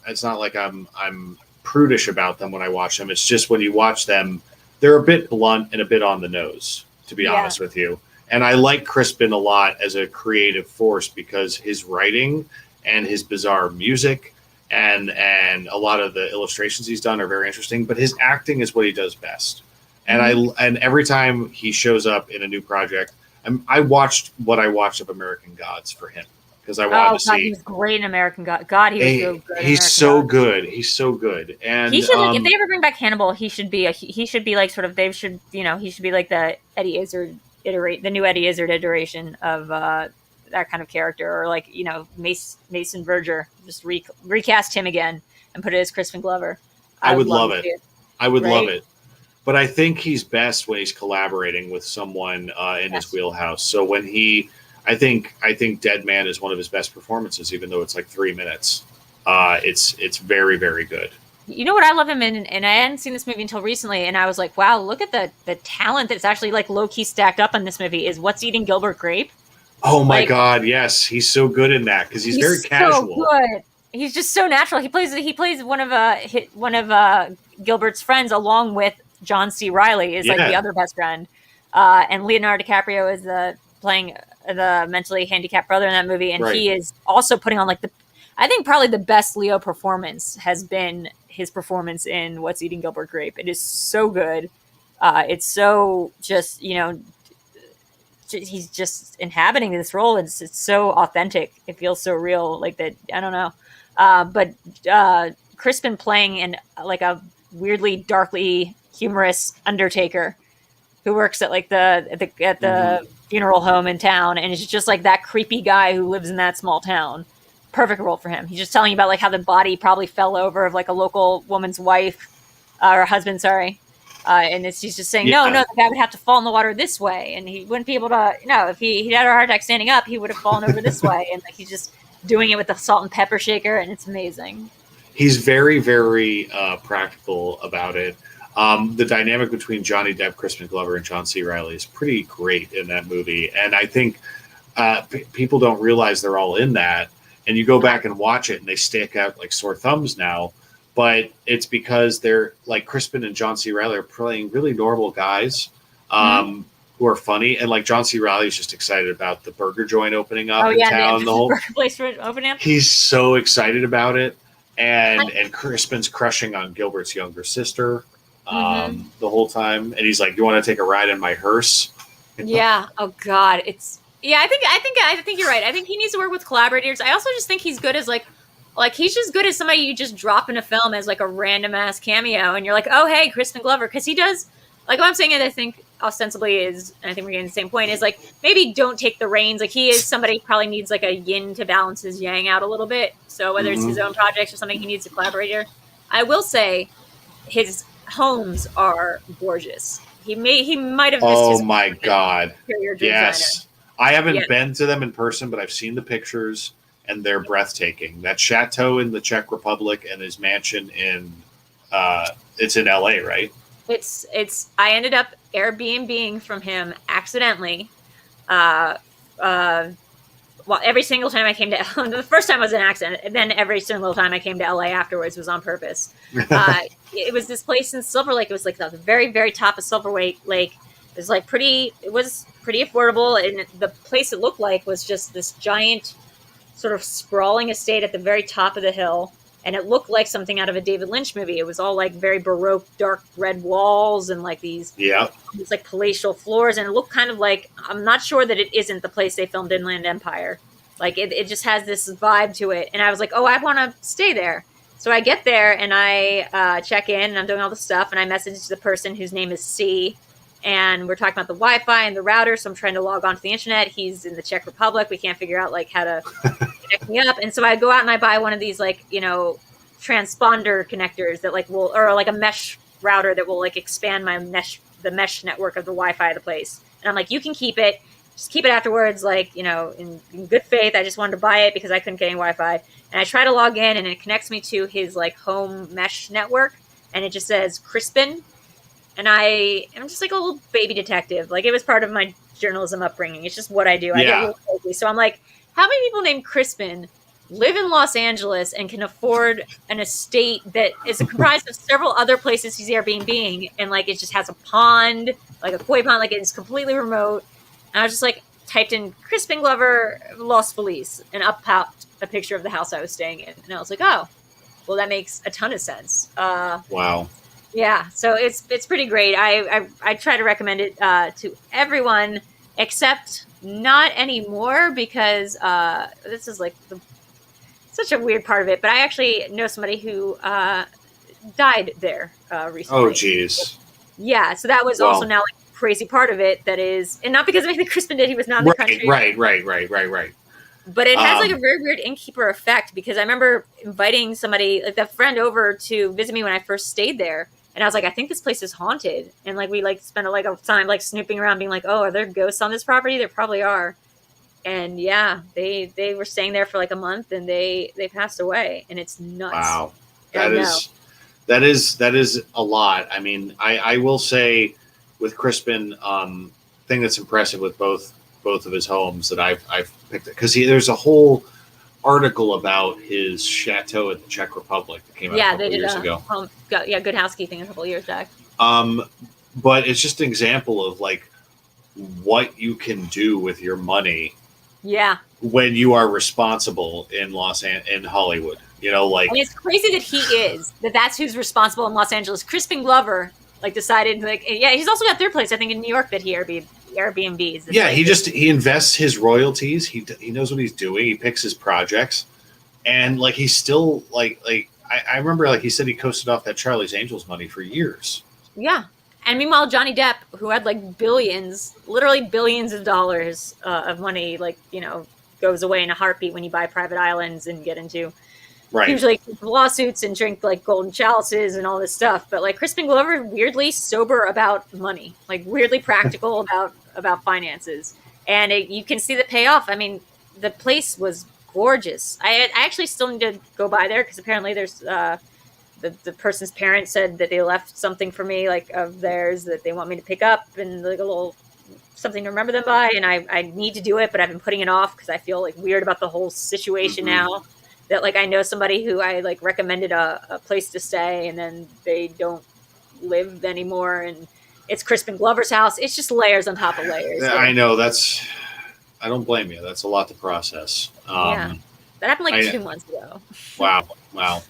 it's not like I'm prudish about them when I watch them. It's just when you watch them, they're a bit blunt and a bit on the nose, to be honest with you. And I like Crispin a lot as a creative force because his writing and his bizarre music and a lot of the illustrations he's done are very interesting. But his acting is what he does best. And every time he shows up in a new project, I watched what I watched of American Gods for him because I wanted to see. He was great in American God. God, he was so good. He's so good. He's so good. And he should if they ever bring back Hannibal, he should be like sort of he should be like the Eddie Izzard the new Eddie Izzard iteration of that kind of character, or like Mason Verger, just recast him again and put it as Crispin Glover. I would love it. I would love it. But I think he's best when he's collaborating with someone in his wheelhouse. So when I think Dead Man is one of his best performances, even though it's like 3 minutes. It's very, very good. You know what I love him in, and I hadn't seen this movie until recently, and I was like, wow, look at the talent that's actually like low key stacked up in this movie. Is What's Eating Gilbert Grape? Oh my God, yes, he's so good in that because he's very casual. So good. He's just so natural. He plays one of Gilbert's friends along with John C. Reilly is like the other best friend, and Leonardo DiCaprio is playing the mentally handicapped brother in that movie, and he is also putting on like I think probably the best Leo performance has been his performance in What's Eating Gilbert Grape. It is so good. It's so just he's just inhabiting this role. It's so authentic. It feels so real. Like that. I don't know. But Crispin playing in like a weirdly darkly humorous undertaker who works at like the funeral home in town, and is just like that creepy guy who lives in that small town. Perfect role for him. He's just telling you about like how the body probably fell over of like a local woman's wife or husband, sorry. And he's just saying, no, the guy would have to fall in the water this way, and he wouldn't be able to. If he had a heart attack standing up, he would have fallen over this way, and like he's just doing it with the salt and pepper shaker, and it's amazing. He's very, very practical about it. The dynamic between Johnny Depp, Crispin Glover, and John C. Reilly is pretty great in that movie, and I think people don't realize they're all in that. And you go back and watch it, and they stick out like sore thumbs now. But it's because they're like Crispin and John C. Reilly are playing really normal guys who are funny. And like John C. Reilly is just excited about the burger joint opening up in town. The whole burger place opening up. He's so excited about it. And Crispin's crushing on Gilbert's younger sister the whole time. And he's like, "You want to take a ride in my hearse?" Yeah. Oh God. I think you're right. I think he needs to work with collaborators. I also just think he's good as like he's just good as somebody you just drop in a film as like a random ass cameo, and you're like, oh hey, Crispin Glover, because he does like what I'm saying. And I think ostensibly is, and I think we're getting the same point, is like maybe don't take the reins. Like he is somebody who probably needs like a yin to balance his yang out a little bit. So whether it's his own projects or something, he needs a collaborator. I will say his homes are gorgeous. He might have missed oh my God, yes. Designer. I haven't been to them in person, but I've seen the pictures, and they're breathtaking. That chateau in the Czech Republic and his mansion in it's in LA, right? It's I ended up Airbnb-ing from him accidentally. Well, every single time I came to the first time was an accident, and then every single time I came to LA afterwards was on purpose. It was this place in Silver Lake. It was like the very, very top of Silver Lake. It was like it was pretty affordable, and the place it looked like was just this giant sort of sprawling estate at the very top of the hill, and it looked like something out of a David Lynch movie. It was all like very Baroque dark red walls and like these like palatial floors, and it looked kind of like, I'm not sure that it isn't the place they filmed Inland Empire. Like it just has this vibe to it, and I was like, oh, I want to stay there. So I get there and I check in, and I'm doing all the stuff, and I message the person whose name is C. And we're talking about the Wi-Fi and the router. So I'm trying to log on to the internet. He's in the Czech Republic. We can't figure out like how to connect me up. And so I go out and I buy one of these like, transponder connectors that like or like a mesh router that will like expand the mesh network of the Wi-Fi of the place. And I'm like, you can keep it. Just keep it afterwards. Like, in good faith. I just wanted to buy it because I couldn't get any Wi-Fi. And I try to log in, and it connects me to his like home mesh network. And it just says Crispin. And I'm just like a little baby detective. Like, it was part of my journalism upbringing. It's just what I do. I get really crazy. So I'm like, how many people named Crispin live in Los Angeles and can afford an estate that is comprised of several other places he's Airbnb-ing, and like it just has a pond, like a koi pond, like it's completely remote. And I was just like, typed in Crispin Glover Lost Felice, and up popped a picture of the house I was staying in. And I was like, oh, well, that makes a ton of sense. Wow. Yeah, so it's pretty great. I try to recommend it to everyone, except not anymore, because this is like such a weird part of it. But I actually know somebody who died there recently. Oh, geez. Yeah, so that was also now like a crazy part of it. That is, and not because of anything Crispin did. He was not in the country. Right. But it has like a very weird innkeeper effect, because I remember inviting somebody, like a friend, over to visit me when I first stayed there. And I was like, I think this place is haunted. And like, we like spent like a time like snooping around being like, oh, are there ghosts on this property? There probably are. And yeah, they were staying there for like a month, and they passed away, and it's nuts. Wow. That is a lot. I mean, I will say with Crispin, thing that's impressive with both of his homes that I've picked, because there's a whole article about his chateau in the Czech Republic that came out a couple years ago. Good Housekeeping a couple years back. But it's just an example of like what you can do with your money. Yeah. When you are responsible in Hollywood, like, and it's crazy that that's who's responsible in Los Angeles. Crispin Glover like decided like, yeah, he's also got their place I think in New York that he Airbnbs. Yeah, he invests his royalties. He knows what he's doing. He picks his projects, and like he's still like I remember like he said he coasted off that Charlie's Angels money for years. Yeah, and meanwhile Johnny Depp, who had like literally billions of dollars of money, like goes away in a heartbeat when you buy private islands and get into usually lawsuits and drink like golden chalices and all this stuff. But like Crispin Glover, weirdly sober about money, like weirdly practical about finances, and you can see the payoff. I mean, the place was gorgeous. I actually still need to go by there, because apparently there's the person's parents said that they left something for me, like of theirs, that they want me to pick up, and like a little something to remember them by. And I need to do it, but I've been putting it off because I feel like weird about the whole situation now. That like I know somebody who I like recommended a place to stay, and then they don't live anymore, and it's Crispin Glover's house. It's just layers on top of layers. I know I don't blame you. That's a lot to process. Yeah, that happened like 2 months ago. Wow. Yeah.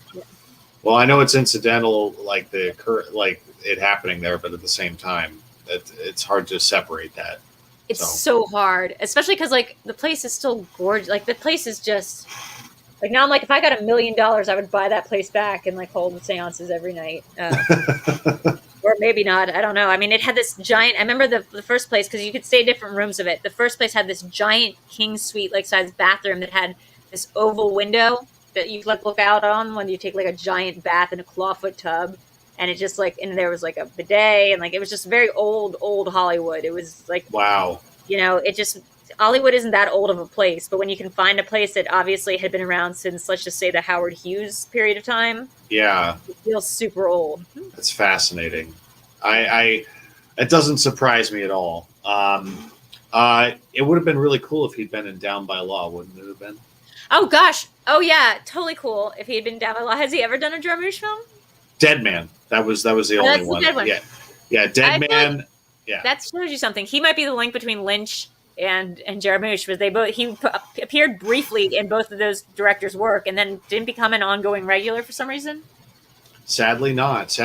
Well, I know it's incidental, like it happening there, but at the same time, it's hard to separate that. It's so hard, especially because like the place is still gorgeous. Like the place is just like, now I'm like, if I got $1 million, I would buy that place back and like hold the seances every night. Or maybe not. I don't know. I mean, it had this giant, I remember the first place, because you could stay in different rooms of it. The first place had this giant king suite like size bathroom that had this oval window that you like look out on when you take like a giant bath in a clawfoot tub. And it just like, and there was like a bidet, and like it was just very old Hollywood. It was like, wow. It just, Hollywood isn't that old of a place, but when you can find a place that obviously had been around since, let's just say, the Howard Hughes period of time, yeah, it feels super old. That's fascinating. It doesn't surprise me at all. It would have been really cool if he'd been in Down by Law, wouldn't it have been? Oh gosh, oh yeah, totally cool if he had been Down by Law. Has he ever done a Jarmusch film? Dead Man. That was the only one. Dead one. Yeah, Dead Man. Like, yeah, that shows you something. He might be the link between Lynch and Jarmusch, because he appeared briefly in both of those directors' work, and then didn't become an ongoing regular for some reason. Sadly not.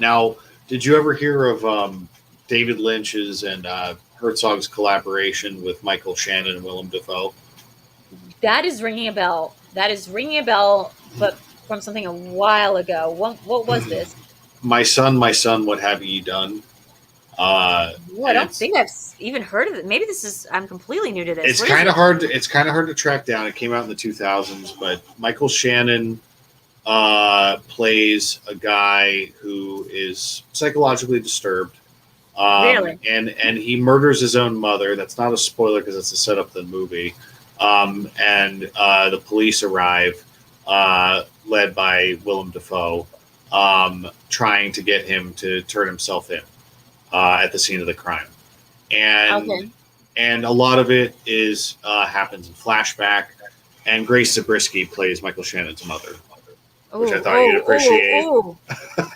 Now, did you ever hear of David Lynch's and Herzog's collaboration with Michael Shannon and Willem Dafoe? That is ringing a bell. But from something a while ago. What was this? My son, what have ye done? I don't think I've even heard of it. Maybe I'm completely new to this. It's kind of hard. It's kind of hard to track down. It came out in the 2000s, but Michael Shannon plays a guy who is psychologically disturbed. Really? And he murders his own mother. That's not a spoiler because it's a setup of the movie. And the police arrive, led by Willem Dafoe, trying to get him to turn himself in at the scene of the crime. And a lot of it is happens in flashback. And Grace Zabriskie plays Michael Shannon's mother, which I thought you'd appreciate.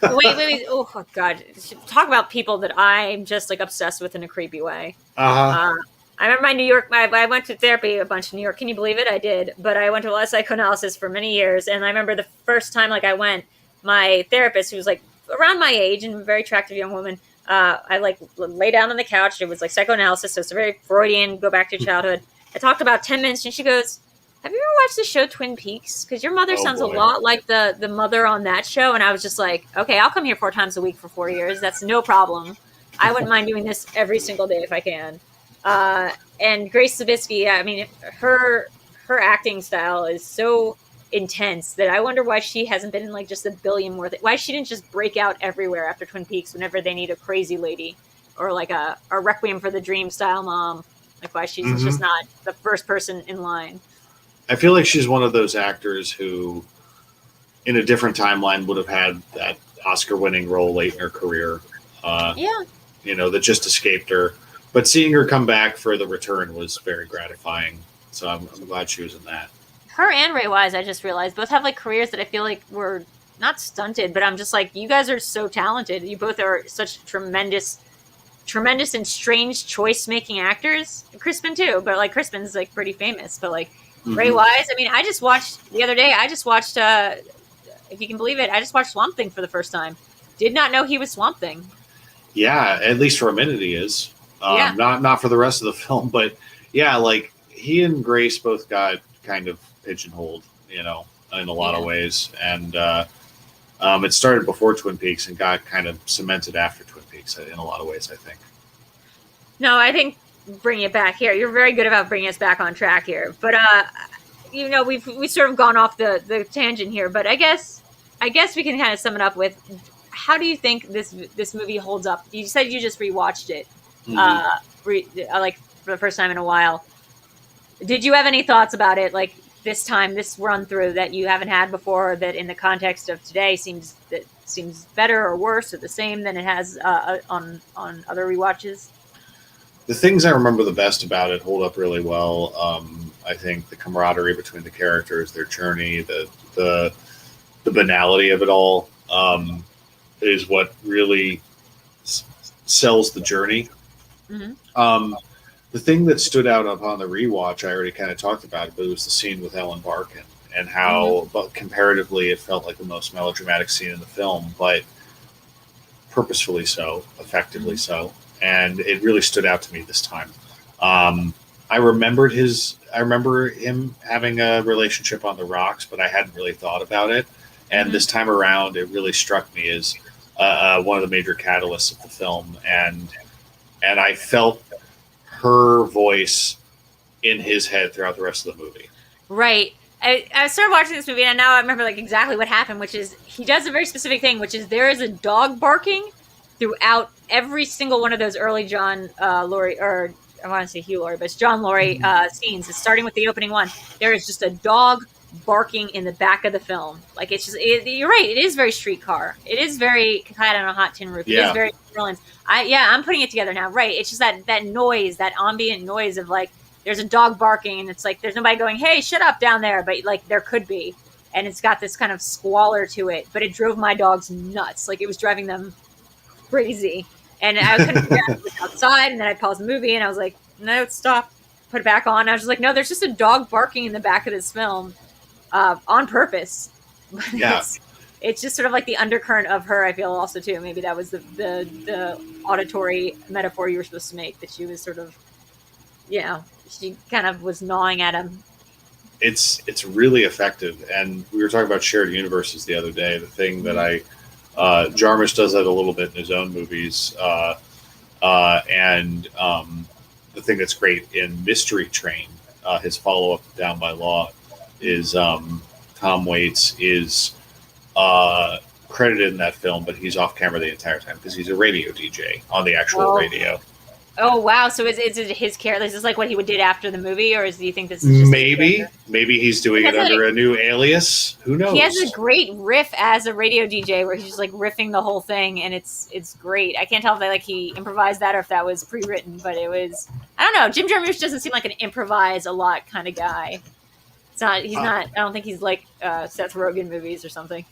Wait. Oh, God. Talk about people that I'm just like obsessed with in a creepy way. Uh-huh. I remember my New York, I went to therapy a bunch in New York. Can you believe it? I did. But I went to a lot of psychoanalysis for many years. And I remember the first time I went, my therapist, who was around my age and a very attractive young woman, I lay down on the couch. It was psychoanalysis. So it's a very Freudian, go back to childhood. I talked about 10 minutes and she goes, have you ever watched the show Twin Peaks? Because your mother sounds a lot like the mother on that show. And I was just like, okay, I'll come here 4 times a week for 4 years. That's no problem. I wouldn't mind doing this every single day if I can. And Grace Zabiskie, I mean, her acting style is so intense that I wonder why she hasn't been in just a billion more. Why she didn't just break out everywhere after Twin Peaks whenever they need a crazy lady or a Requiem for the Dream style mom. Why she's just not the first person in line. I feel like she's one of those actors who, in a different timeline, would have had that Oscar-winning role late in her career. That just escaped her. But seeing her come back for The Return was very gratifying. So I'm glad she was in that. Her and Ray Wise, I just realized, both have careers that I feel were not stunted, but I'm just you guys are so talented. You both are such tremendous and strange choice-making actors. Crispin too, but Crispin's pretty famous. But Ray Wise, I mean, I just watched the other day. I just watched, if you can believe it, I just watched Swamp Thing for the first time. Did not know he was Swamp Thing. Yeah, at least for a minute he is. Not for the rest of the film, but he and Grace both got kind of pigeonholed, in a lot of ways, and it started before Twin Peaks and got kind of cemented after Twin Peaks in a lot of ways, I think. No, I think bringing it back here, you're very good about bringing us back on track here, but we've sort of gone off the tangent here, but I guess we can kind of sum it up with, how do you think this movie holds up? You said you just rewatched it. For the first time in a while. Did you have any thoughts about it, this run through that you haven't had before, that in the context of today seems better or worse or the same than it has on other rewatches? The things I remember the best about it hold up really well. I think the camaraderie between the characters, their journey, the banality of it all is what really sells the journey. The thing that stood out upon the rewatch, I already kind of talked about it, but it was the scene with Ellen Barkin and how, but comparatively, it felt like the most melodramatic scene in the film, but purposefully so, effectively so, and it really stood out to me this time. I remember him having a relationship on the rocks, but I hadn't really thought about it, and this time around, it really struck me as one of the major catalysts of the film, and I felt her voice in his head throughout the rest of the movie. Right. I started watching this movie, and now I remember exactly what happened, which is he does a very specific thing, which is there is a dog barking throughout every single one of those early John Laurie, or I want to say Hugh Laurie, but it's John Laurie scenes. It's starting with the opening one. There is just a dog barking in the back of the film. You're right. It is very Streetcar. It is very Cat on a Hot Tin Roof. It is very Orleans. I'm putting it together now. Right. It's just that noise, that ambient noise of there's a dog barking and it's there's nobody going, hey, shut up down there. But there could be. And it's got this kind of squalor to it. But it drove my dogs nuts. It was driving them crazy. And I couldn't figure out it was outside. And then I paused the movie and I was like, no, stop. Put it back on. I was just like, no, there's just a dog barking in the back of this film. On purpose. Yeah. It's just sort of the undercurrent of her, I feel also too. Maybe that was the auditory metaphor you were supposed to make, that she was sort of, she kind of was gnawing at him. It's really effective. And we were talking about shared universes the other day. The thing that Jarmisch does that a little bit in his own movies. And the thing that's great in Mystery Train, his follow-up Down by Law, is Tom Waits is credited in that film, but he's off camera the entire time because he's a radio DJ on the actual radio. Oh wow! So is it his character? Is this what he did after the movie, or do you think this is just maybe he's doing it under a new alias? Who knows? He has a great riff as a radio DJ where he's just riffing the whole thing, and it's great. I can't tell if he improvised that or if that was pre-written, but it was. I don't know. Jim Jarmusch doesn't seem like an improvise a lot kind of guy. It's not. He's not. I don't think he's like Seth Rogen movies or something.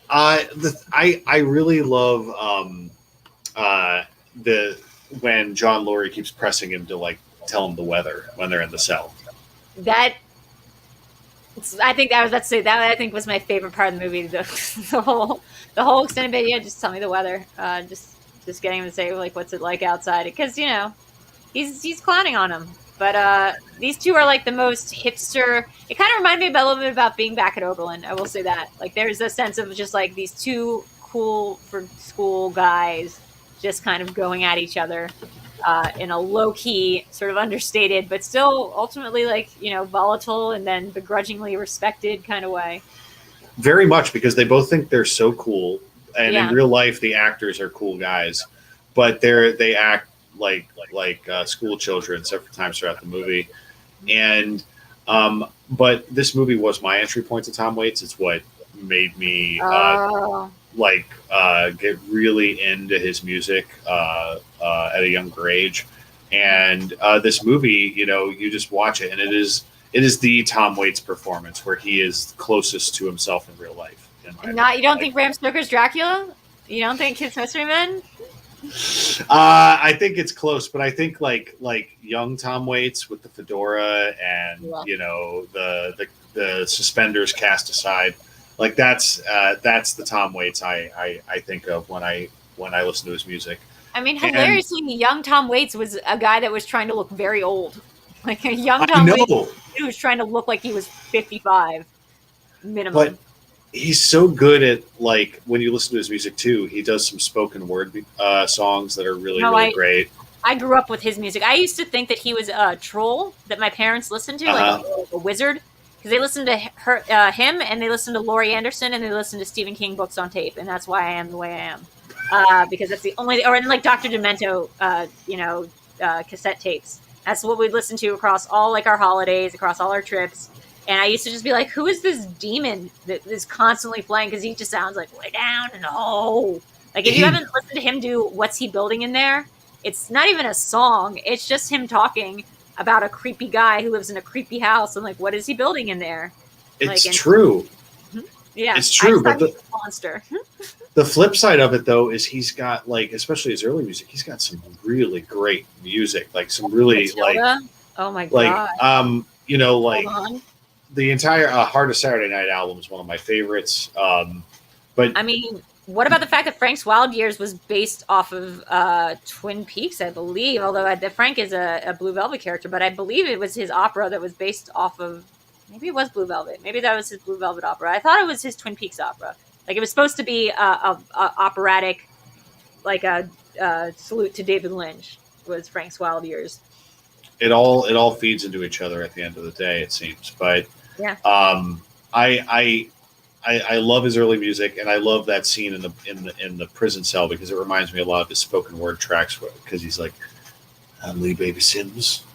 I really love when John Laurie keeps pressing him to tell him the weather when they're in the cell. I think I was about to say that. I think was my favorite part of the movie. The whole extended bit. Yeah, just tell me the weather. Just getting him to say like, what's it like outside? Because he's clowning on him. But these two are like the most hipster. It kind of reminded me a little bit about being back at Oberlin. I will say that. Like, there's a sense of just like these two cool for school guys just kind of going at each other in a low-key, sort of understated, but still ultimately like, volatile and then begrudgingly respected kind of way. Very much, because they both think they're so cool. And in real life, the actors are cool guys, but they act like school children several times throughout the movie. And but this movie was my entry point to Tom Waits. It's what made me get really into his music at a younger age. And this movie, you just watch it, and it is the Tom Waits performance where he is closest to himself in real life. You don't think Bram Stoker's Dracula? You don't think Kiss Mystery Men? I think it's close, but I think like young Tom Waits with the fedora and the suspenders cast aside, like that's the Tom Waits I think of when I listen to his music. I mean, hilariously, young Tom Waits was a guy that was trying to look very old, like a young Tom Waits who was trying to look like he was 55 minimum. But he's so good at, like, when you listen to his music too, he does some spoken word songs that are really great. I grew up with his music. I used to think that he was a troll that my parents listened to, like a wizard, because they listened to him, and they listened to Laurie Anderson, and they listened to Stephen King books on tape, and that's why I am the way I am. Because that's the only, or like Dr. Demento, cassette tapes. That's what we'd listen to across all like our holidays, across all our trips. And I used to just be like, who is this demon that is constantly playing? Because he just sounds like way down and oh. Like, if you haven't listened to him do What's He Building in There, it's not even a song. It's just him talking about a creepy guy who lives in a creepy house. And like, what is he building in there? It's true. Yeah. It's true. But the monster. The flip side of it, though, is he's got, like, especially his early music, he's got some really great music. Like, some really, Matilda? Oh my God. The entire Heart of Saturday Night album is one of my favorites. But I mean, what about the fact that Frank's Wild Years was based off of Twin Peaks, I believe, although Frank is a Blue Velvet character, but I believe it was his opera that was based off of, maybe it was Blue Velvet. Maybe that was his Blue Velvet opera. I thought it was his Twin Peaks opera. Like, it was supposed to be a operatic, like a salute to David Lynch was Frank's Wild Years. It all feeds into each other at the end of the day, it seems. But yeah, I love his early music, and I love that scene in the prison cell because it reminds me a lot of his spoken word tracks. Because he's like, "I'm Lee Baby Sims,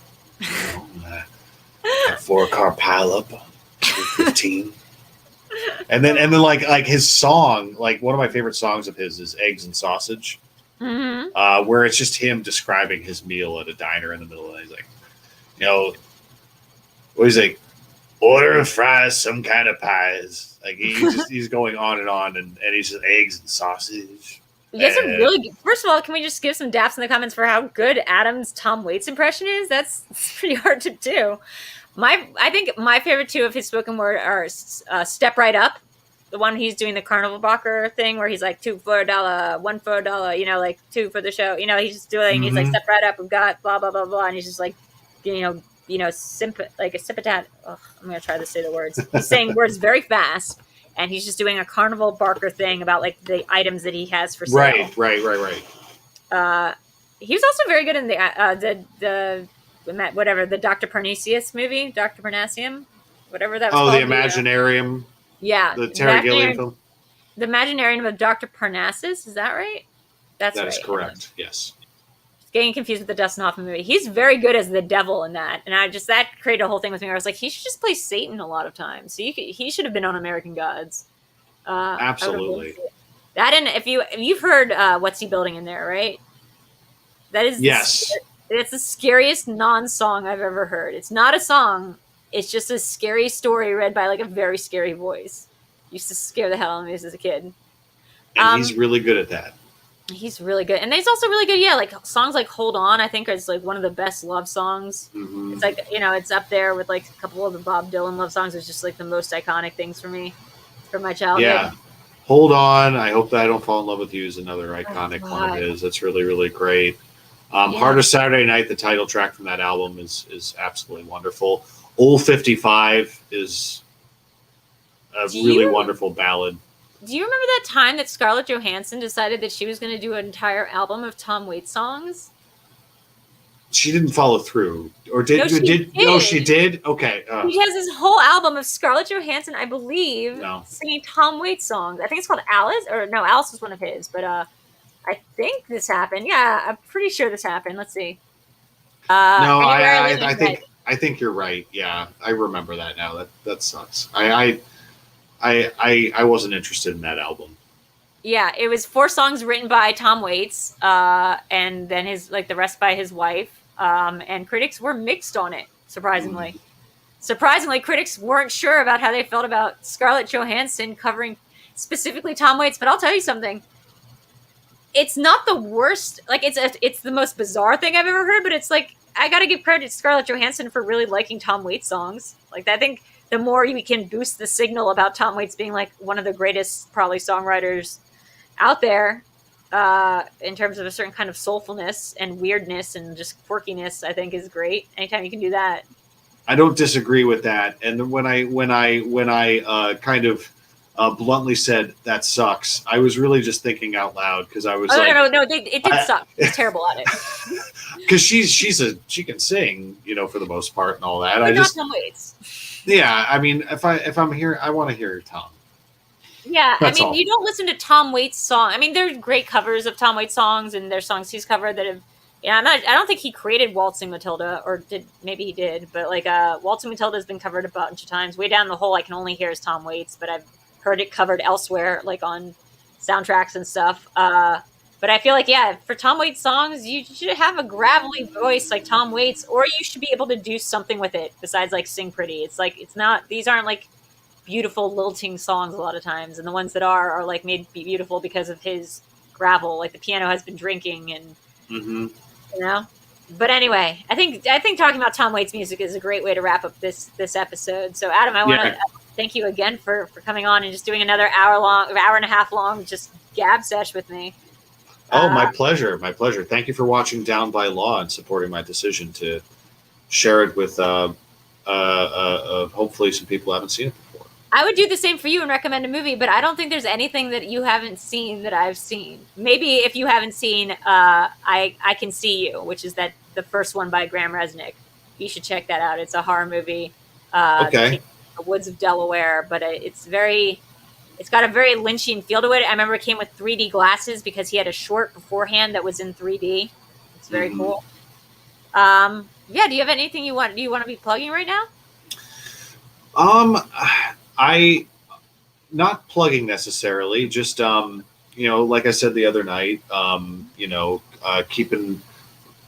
4-car pileup, 15." And then like his song, like one of my favorite songs of his is "Eggs and Sausage," where it's just him describing his meal at a diner in the middle of the night. He's like, what is like, order of fries, some kind of pies. Like he's going on, and he says eggs and sausage. You guys are really good. First of all, can we just give some daps in the comments for how good Adam's Tom Waits impression is? That's pretty hard to do. I think my favorite two of his spoken word are "Step Right Up," the one he's doing the Carnival Barker thing where he's like $2 for $1, $1 for $1, like 2 for the show. He's just doing. He's like, "Step right up, we've got blah blah blah blah," and he's just like, like a sipitat. I'm gonna try to say the words. He's saying words very fast, and he's just doing a Carnival Barker thing about like the items that he has for sale. Right. He was also very good in the Dr. Parnasius movie, Dr. Parnasium, whatever that was called. The Imaginarium. Yeah. The Terry Gilliam film. The Imaginarium of Dr. Parnassus, is that right? That is correct, yes. Getting confused with the Dustin Hoffman movie. He's very good as the devil in that. And that created a whole thing with me where I was like, he should just play Satan a lot of times. So he should have been on American Gods. Absolutely. That, and if you've heard What's He Building in There, right? That is it's the scariest non-song I've ever heard. It's not a song. It's just a scary story read by like a very scary voice. Used to scare the hell out of me as a kid. And he's really good at that. He's really good, and he's also really good. Yeah, like songs like "Hold On," I think is like one of the best love songs. Mm-hmm. It's like it's up there with like a couple of the Bob Dylan love songs. It's just like the most iconic things for me from my childhood. Yeah, "Hold On." I hope that I don't fall in love with you is another iconic Oh, one of his. That's really, really great. Hardest Saturday Night, the title track from that album, is absolutely wonderful. Old 55 is a really wonderful ballad. Do you remember that time that Scarlett Johansson decided that she was going to do an entire album of Tom Waits songs? She didn't follow through, or did? No, she did. No, she did. Okay, she has this whole album of Scarlett Johansson, I believe, singing Tom Waits songs. I think it's called Alice, or no, Alice was one of his, but I think this happened. Yeah, I'm pretty sure this happened. Let's see. No, I think you're right. Yeah, I remember that now. That sucks. I wasn't interested in that album. Yeah, it was 4 songs written by Tom Waits, and then the rest by his wife. And critics were mixed on it, surprisingly. Surprisingly, critics weren't sure about how they felt about Scarlett Johansson covering specifically Tom Waits. But I'll tell you something. It's not the worst. Like, it's the most bizarre thing I've ever heard, but it's like, I gotta give credit to Scarlett Johansson for really liking Tom Waits songs. Like, I think the more we can boost the signal about Tom Waits being like one of the greatest probably songwriters out there, in terms of a certain kind of soulfulness and weirdness and just quirkiness, I think is great. Anytime you can do that. I don't disagree with that. And when I kind of bluntly said that sucks, I was really just thinking out loud because I was no, it did suck. It's terrible at it. Because she can sing, for the most part and all that. But not Tom Waits. Yeah, I mean, if I'm here, I want to hear Tom. Yeah, That's I mean, all. you don't listen to Tom Waits' song. I mean, there's great covers of Tom Waits songs, and there's songs he's covered that have. Yeah, I don't think he created Waltzing Matilda, or maybe he did, but like Waltzing Matilda has been covered a bunch of times. Way Down the Hole, I can only hear is Tom Waits, but I've heard it covered elsewhere, like on soundtracks and stuff. But I feel like, yeah, for Tom Waits songs, you should have a gravelly voice like Tom Waits, or you should be able to do something with it besides like sing pretty. It's like these aren't like beautiful lilting songs a lot of times, and the ones that are like made beautiful because of his gravel, like the piano has been drinking and But anyway, I think talking about Tom Waits music is a great way to wrap up this episode. So Adam, I want to thank you again for coming on and just doing another hour and a half long just gab sesh with me. Oh, my pleasure. My pleasure. Thank you for watching Down by Law and supporting my decision to share it with hopefully some people who haven't seen it before. I would do the same for you and recommend a movie, but I don't think there's anything that you haven't seen that I've seen. Maybe if you haven't seen I Can See You, which is the first one by Graham Resnick. You should check that out. It's a horror movie. Okay. The Woods of Delaware, but it's got a very Lynchian feel to it. I remember it came with 3D glasses because he had a short beforehand that was in 3D. It's very cool. Yeah, do you have anything you want to be plugging right now? I not plugging necessarily, just like I said the other night, keeping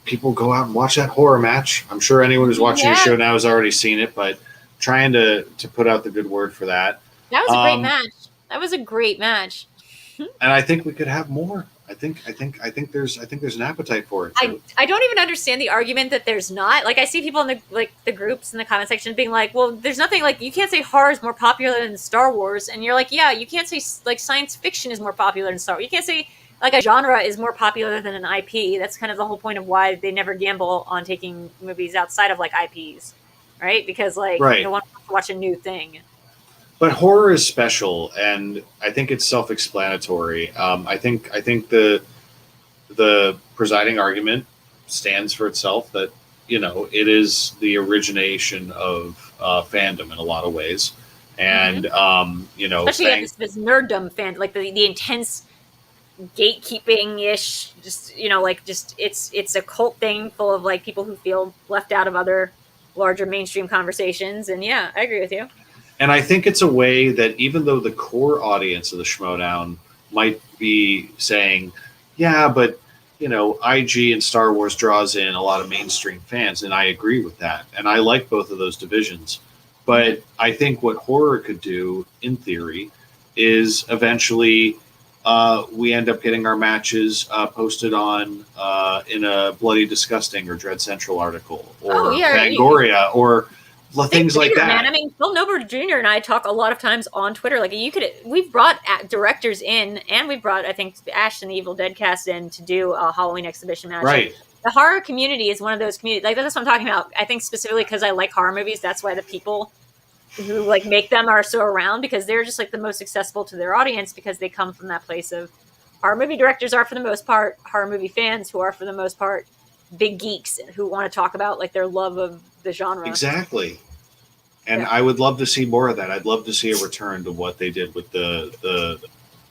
people go out and watch that horror match. I'm sure anyone who's watching the show now has already seen it, but trying to put out the good word for that. That was a great match. That was a great match. And I think we could have more. I think there's an appetite for it. I don't even understand the argument that there's not. Like, I see people in the groups in the comment section being like, well, there's nothing, like, you can't say horror is more popular than Star Wars. And you're like, yeah, you can't say like science fiction is more popular than Star Wars. You can't say like a genre is more popular than an IP. That's kind of the whole point of why they never gamble on taking movies outside of like IPs, right? Because no one wants to watch a new thing. But horror is special, and I think it's self-explanatory. I think the presiding argument stands for itself that it is the origination of fandom in a lot of ways, and especially this nerddom fan, like the intense gatekeeping-ish, just it's a cult thing full of like people who feel left out of other larger mainstream conversations, and yeah, I agree with you. And I think it's a way that even though the core audience of the Schmoedown might be saying, yeah, but, IG and Star Wars draws in a lot of mainstream fans, and I agree with that. And I like both of those divisions. But I think what horror could do, in theory, is eventually we end up getting our matches posted on in a Bloody Disgusting or Dread Central article or Fangoria or things like that. Man. I mean, Phil Nober Jr. and I talk a lot of times on Twitter. Like we've brought directors in, and we've brought, I think, Ash and the Evil Dead cast in to do a Halloween exhibition match. Right. The horror community is one of those communities. Like, that's what I'm talking about. I think specifically because I like horror movies. That's why the people who like make them are so around, because they're just like the most accessible to their audience, because they come from that place of horror movie directors are for the most part horror movie fans who are for the most part big geeks who want to talk about like their love of the genre. Exactly. And I would love to see more of that. I'd love to see a return to what they did with the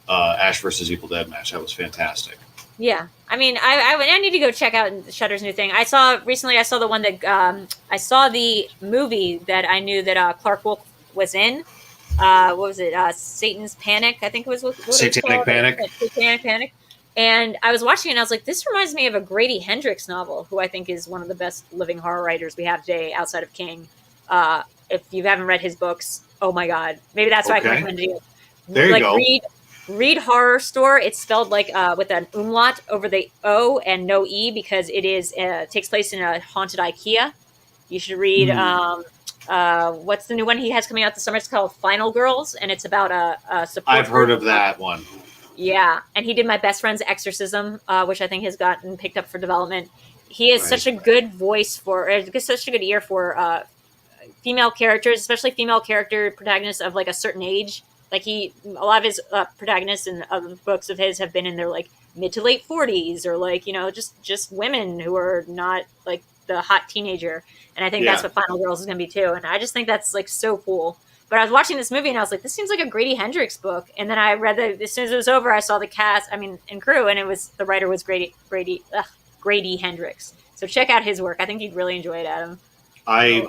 Ash versus Evil Dead match. That was fantastic. Yeah. I mean, I need to go check out Shudder's new thing. I saw the one that I saw the movie that I knew that Clark Wolf was in. What was it? Satan's Panic, I think it was what Satanic Panic. Satanic Panic. And I was watching it and I was like, this reminds me of a Grady Hendrix novel, who I think is one of the best living horror writers we have today outside of King. If you haven't read his books, oh my God. Maybe that's why I can recommend it to you. There you go. Read Horror Store. It's spelled like with an umlaut over the O and no E, because it is takes place in a haunted IKEA. You should read what's the new one he has coming out this summer? It's called Final Girls, and it's about a support I've heard of that one. Yeah, and he did My Best Friend's Exorcism, which I think has gotten picked up for development. He has such a good voice such a good ear for female characters, especially female character protagonists of like a certain age. Like a lot of his protagonists in other books of his have been in their like mid to late 40s, or like, you know, just women who are not like the hot teenager. And I think that's what Final Girls is going to be too. And I just think that's like so cool. But I was watching this movie and I was like, this seems like a Grady Hendrix book. And then I read as soon as it was over, I saw the cast, and crew, and the writer was Grady Hendrix. So check out his work. I think you'd really enjoy it, Adam. I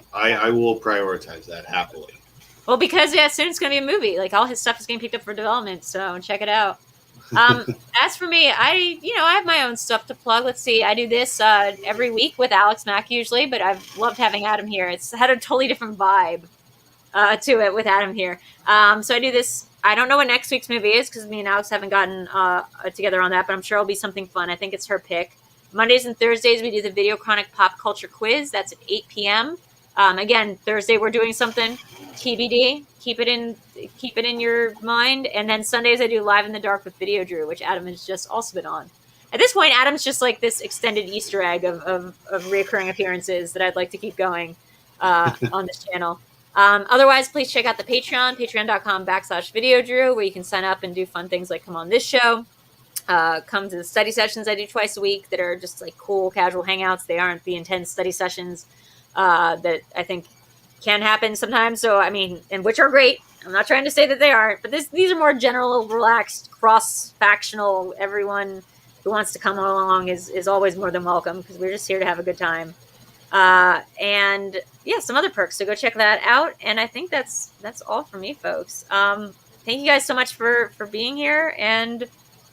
will prioritize that happily. Well, because soon it's going to be a movie. Like all his stuff is getting picked up for development, so check it out. As for me, I have my own stuff to plug. Let's see, I do this every week with Alex Mack usually, but I've loved having Adam here. It's had a totally different vibe to it with Adam here. So I do this. I don't know what next week's movie is because me and Alex haven't gotten together on that, but I'm sure it'll be something fun. I think it's her pick. Mondays and Thursdays we do the VideoChronic Pop Culture Quiz. That's at 8 p.m. Again, Thursday we're doing something TBD. Keep it in your mind. And then Sundays I do Live in the Dark with VideoDrew, which Adam has just also been on. At this point, Adam's just like this extended Easter egg of reoccurring appearances that I'd like to keep going on this channel. Otherwise, please check out the Patreon, patreon.com/VideoDrew, where you can sign up and do fun things like come on this show. Come to the study sessions I do twice a week that are just like cool, casual hangouts. They aren't the intense study sessions that I think can happen sometimes. So, I mean, and which are great. I'm not trying to say that they aren't, but these are more general, relaxed, cross-factional. Everyone who wants to come along is always more than welcome because we're just here to have a good time. And yeah, some other perks. So go check that out. And I think that's all for me, folks. Thank you guys so much for being here, and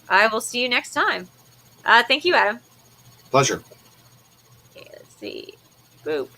I will see you next time. Thank you, Adam. Pleasure. Okay, let's see. Boop.